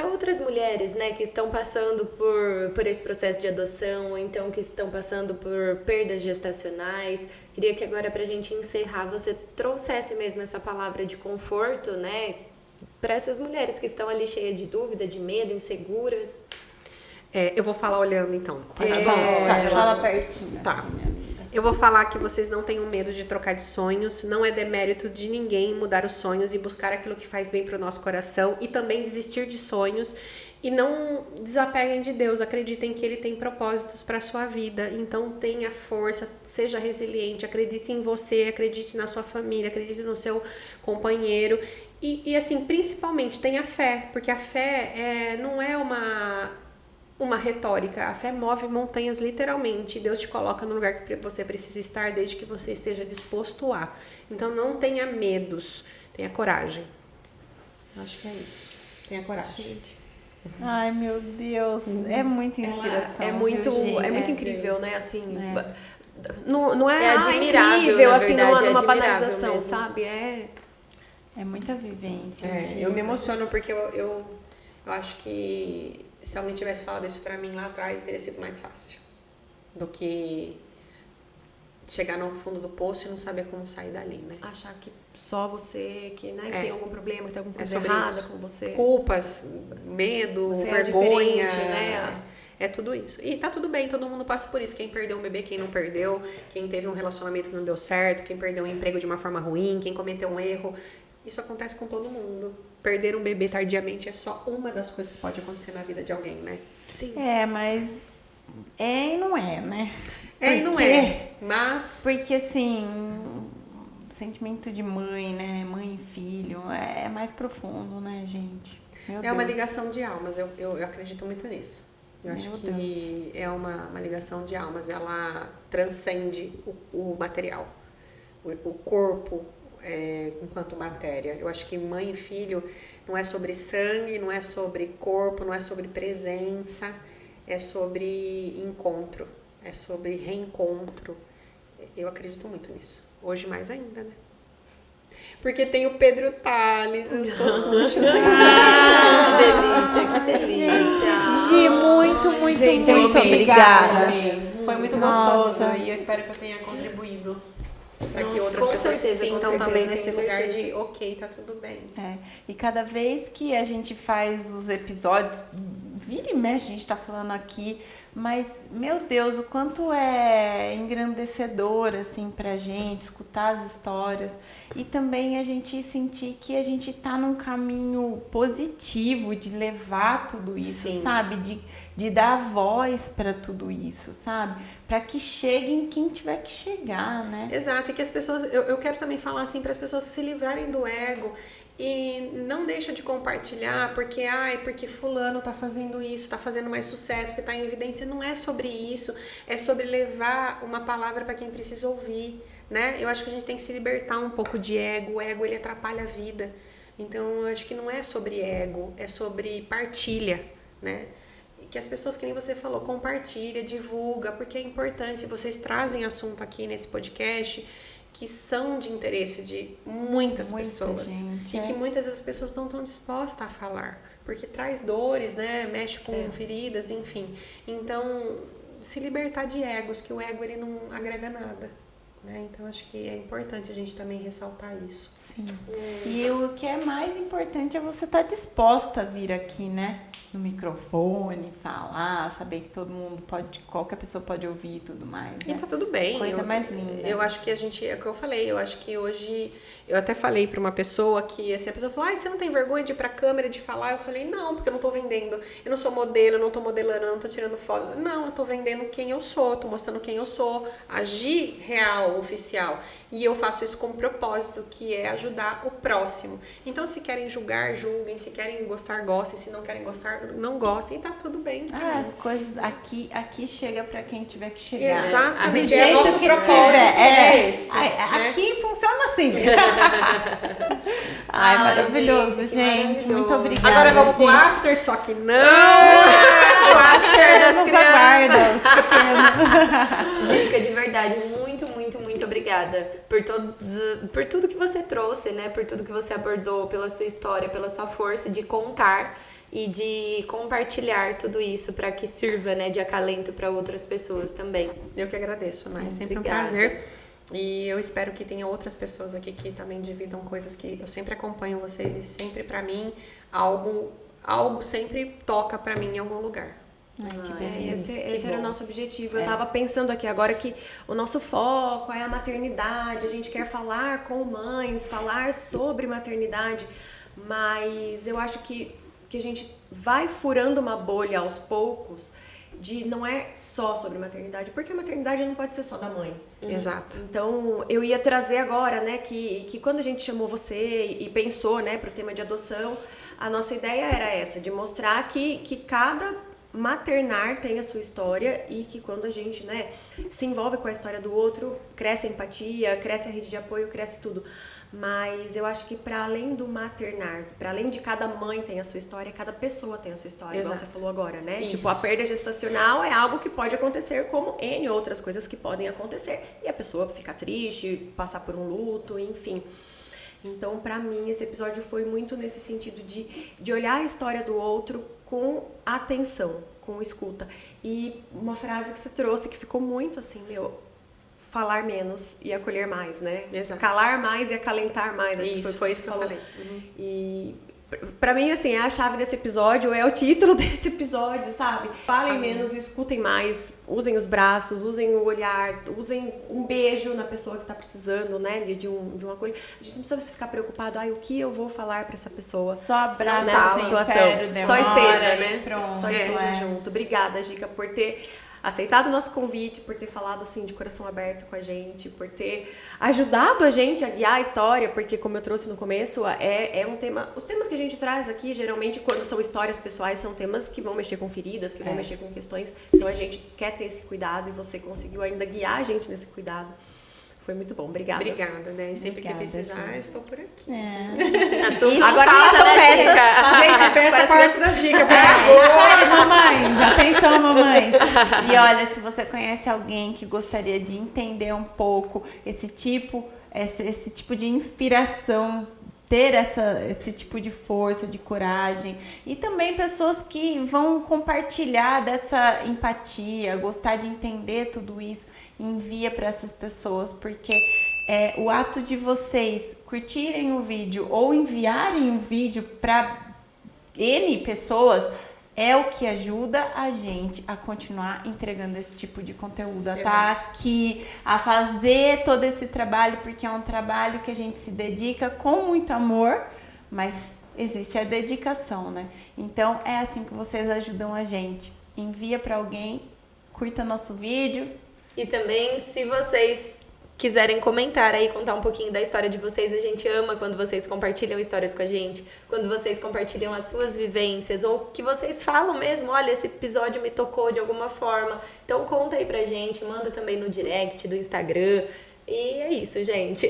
outras mulheres, né, que estão passando por esse processo de adoção, ou então que estão passando por perdas gestacionais? Queria que agora, pra gente encerrar, você trouxesse mesmo essa palavra de conforto, né, para essas mulheres que estão ali cheias de dúvida, de medo, inseguras. Eu vou falar olhando, então. Fala pertinho. Tá. aqui, minha amiga. Eu vou falar que vocês não tenham medo de trocar de sonhos, não é demérito de ninguém mudar os sonhos e buscar aquilo que faz bem para o nosso coração e também desistir de sonhos e não desapeguem de Deus, acreditem que Ele tem propósitos para a sua vida, então tenha força, seja resiliente, acredite em você, acredite na sua família, acredite no seu companheiro e assim, principalmente tenha fé, porque a fé não é uma retórica. A fé move montanhas literalmente. Deus te coloca no lugar que você precisa estar desde que você esteja disposto a. Então não tenha medos, tenha coragem. Acho que é isso. Tenha coragem. Gente, Ai, meu Deus. É muita inspiração. é muito, viu, gente? é muito incrível, né? Assim, não É é admirável, incrível, na assim, verdade, numa é admirável banalização, mesmo. sabe? É muita vivência. Eu me emociono porque eu acho que se alguém tivesse falado isso pra mim lá atrás, teria sido mais fácil do que chegar no fundo do poço e não saber como sair dali, né? Achar que só você que tem algum problema, que tem alguma coisa sobre errada isso. com você. Culpas, medo, Você é vergonha, diferente, né? É tudo isso. E tá tudo bem, todo mundo passa por isso. Quem perdeu um bebê, quem não perdeu, quem teve um relacionamento que não deu certo, quem perdeu um emprego de uma forma ruim, quem cometeu um erro. Isso acontece com todo mundo. Perder um bebê tardiamente é só uma das coisas que pode acontecer na vida de alguém, né? Sim. Mas e não é, né? E não é. Mas Porque assim, sentimento de mãe, né? Mãe e filho é mais profundo, né, gente? Meu é uma Deus. ligação de almas. Eu acredito muito nisso. Eu acho Meu que é uma ligação de almas, ela transcende o material, o corpo enquanto matéria. Eu acho que mãe e filho não é sobre sangue, não é sobre corpo, não é sobre presença, é sobre encontro, é sobre reencontro. Eu acredito muito nisso. Hoje mais ainda, né? Porque tem o Pedro Tales, os fofuchos. Que delícia. Gi, muito, Gente, muito obrigada. Foi muito Nossa. gostoso e eu espero que eu tenha contribuído para que Nossa, outras com pessoas certeza, se com sintam certeza, também com nesse lugar certeza. de ok, tá tudo bem. E cada vez que a gente faz os episódios, vira e mexe, a gente tá falando aqui, mas, meu Deus, o quanto é engrandecedor, assim, pra gente escutar as histórias e também a gente sentir que a gente tá num caminho positivo de levar tudo isso, Sim. sabe? De dar voz pra tudo isso, sabe? Pra que chegue em quem tiver que chegar, né? Exato, e que as pessoas, eu quero também falar assim para as pessoas se livrarem do ego e não deixa de compartilhar porque fulano tá fazendo isso, tá fazendo mais sucesso, porque tá em evidência. Não é sobre isso, é sobre levar uma palavra para quem precisa ouvir, né? Eu acho que a gente tem que se libertar um pouco de ego. O ego, ele atrapalha a vida. Então, eu acho que não é sobre ego, é sobre partilha, né? E que as pessoas, que nem você falou, compartilha, divulga, porque é importante. Se vocês trazem assunto aqui nesse podcast que são de interesse de muitas Muita pessoas gente, e que muitas das pessoas não estão dispostas a falar, porque traz dores, né? Mexe com feridas, enfim. Então, se libertar de egos, que o ego, ele não agrega nada, né? Então, acho que é importante a gente também ressaltar isso. Sim. E o que é mais importante é você estar disposta a vir aqui, né? No microfone, falar, saber que todo mundo pode, qualquer pessoa pode ouvir e tudo mais. Né? E tá tudo bem. Coisa mais linda. Eu acho que a gente, é o que eu falei, eu acho que hoje, eu até falei pra uma pessoa que, assim, a pessoa falou, você não tem vergonha de ir pra câmera, de falar? Eu falei, não, porque eu não tô vendendo, eu não sou modelo, eu não tô modelando, eu não tô tirando foto. Não, eu tô vendendo quem eu sou, tô mostrando quem eu sou, agir real, oficial. E eu faço isso com propósito, que é ajudar o próximo. Então, se querem julgar, julguem, se querem gostar, gostem, se não querem gostar, não gostem, tá tudo bem. As coisas aqui chega pra quem tiver que chegar. Exatamente, Do é jeito nosso que propósito, tiver. é esse, Ai, né? Aqui funciona assim. Ai, maravilhoso, gente, que gente. Muito maravilhoso. obrigada. Agora vamos pro gente. after, só que não! O after nos aguarda, os pequenos. Gica, de verdade, muito obrigada por tudo que você trouxe, né? Por tudo que você abordou, pela sua história, pela sua força de contar e de compartilhar tudo isso para que sirva, né, de acalento para outras pessoas também. Eu que agradeço, né? É sempre obrigada. um prazer. E eu espero que tenha outras pessoas aqui que também dividam coisas que eu sempre acompanho vocês e sempre, pra mim, algo sempre toca pra mim em algum lugar. Ai, que beleza. Esse era o nosso objetivo. Eu É. tava pensando aqui agora que o nosso foco é a maternidade, a gente quer falar com mães, falar sobre maternidade, mas eu acho que a gente vai furando uma bolha aos poucos de não é só sobre maternidade, porque a maternidade não pode ser só da mãe. Exato. Então, eu ia trazer agora, né, que quando a gente chamou você e pensou, né, pro tema de adoção, a nossa ideia era essa, de mostrar que cada maternar tem a sua história e que quando a gente, né, se envolve com a história do outro, cresce a empatia, cresce a rede de apoio, cresce tudo. Mas eu acho que para além do maternar, para além de cada mãe tem a sua história, cada pessoa tem a sua história, igual Exato. você falou agora, né? Isso. Tipo, a perda gestacional é algo que pode acontecer como N outras coisas que podem acontecer. E a pessoa ficar triste, passar por um luto, enfim. Então, pra mim, esse episódio foi muito nesse sentido de olhar a história do outro com atenção, com escuta. E uma frase que você trouxe que ficou muito assim, falar menos e acolher mais, né? Exato. Calar mais e acalentar mais. Acho Isso, que foi isso que eu falou. falei. Uhum. E pra mim, assim, é a chave desse episódio, é o título desse episódio, sabe? Falem menos, escutem mais, usem os braços, usem o olhar, usem um beijo na pessoa que tá precisando, né? De um acolhimento. A gente não precisa ficar preocupado, o que eu vou falar pra essa pessoa Só abraço nessa sincero, situação. Só demora esteja, e né? pronto. Só esteja é. junto. Obrigada, Gica, por ter aceitado o nosso convite, por ter falado assim de coração aberto com a gente, por ter ajudado a gente a guiar a história, porque como eu trouxe no começo, é um tema, os temas que a gente traz aqui, geralmente quando são histórias pessoais, são temas que vão mexer com feridas, que vão mexer com questões, então a gente quer ter esse cuidado e você conseguiu ainda guiar a gente nesse cuidado. Foi muito bom, obrigada. Obrigada, né? Sempre que Obrigada, precisar, gente. eu estou por aqui. Assunto Agora falta, são né, festas. Chica? Gente, festa parte da Chica, por Isso favor. aí, mamães. Atenção, mamães. E olha, se você conhece alguém que gostaria de entender um pouco esse tipo de inspiração, ter esse tipo de força, de coragem, e também pessoas que vão compartilhar dessa empatia, gostar de entender tudo isso, envia para essas pessoas, porque o ato de vocês curtirem o vídeo ou enviarem o vídeo para N pessoas é o que ajuda a gente a continuar entregando esse tipo de conteúdo, a estar aqui, a fazer todo esse trabalho, porque é um trabalho que a gente se dedica com muito amor, mas existe a dedicação, né? Então, é assim que vocês ajudam a gente. Envia para alguém, curta nosso vídeo. E também, se vocês quiserem comentar aí, contar um pouquinho da história de vocês, a gente ama quando vocês compartilham histórias com a gente, quando vocês compartilham as suas vivências, ou que vocês falam mesmo, olha, esse episódio me tocou de alguma forma. Então conta aí pra gente, manda também no direct do Instagram. E é isso, gente.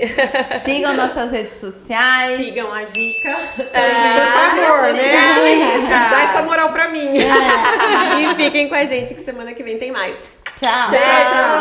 Sigam nossas redes sociais. Sigam a Gica. Por favor, né? Dá essa moral pra mim. E fiquem com a gente que semana que vem tem mais. Tchau. Tchau.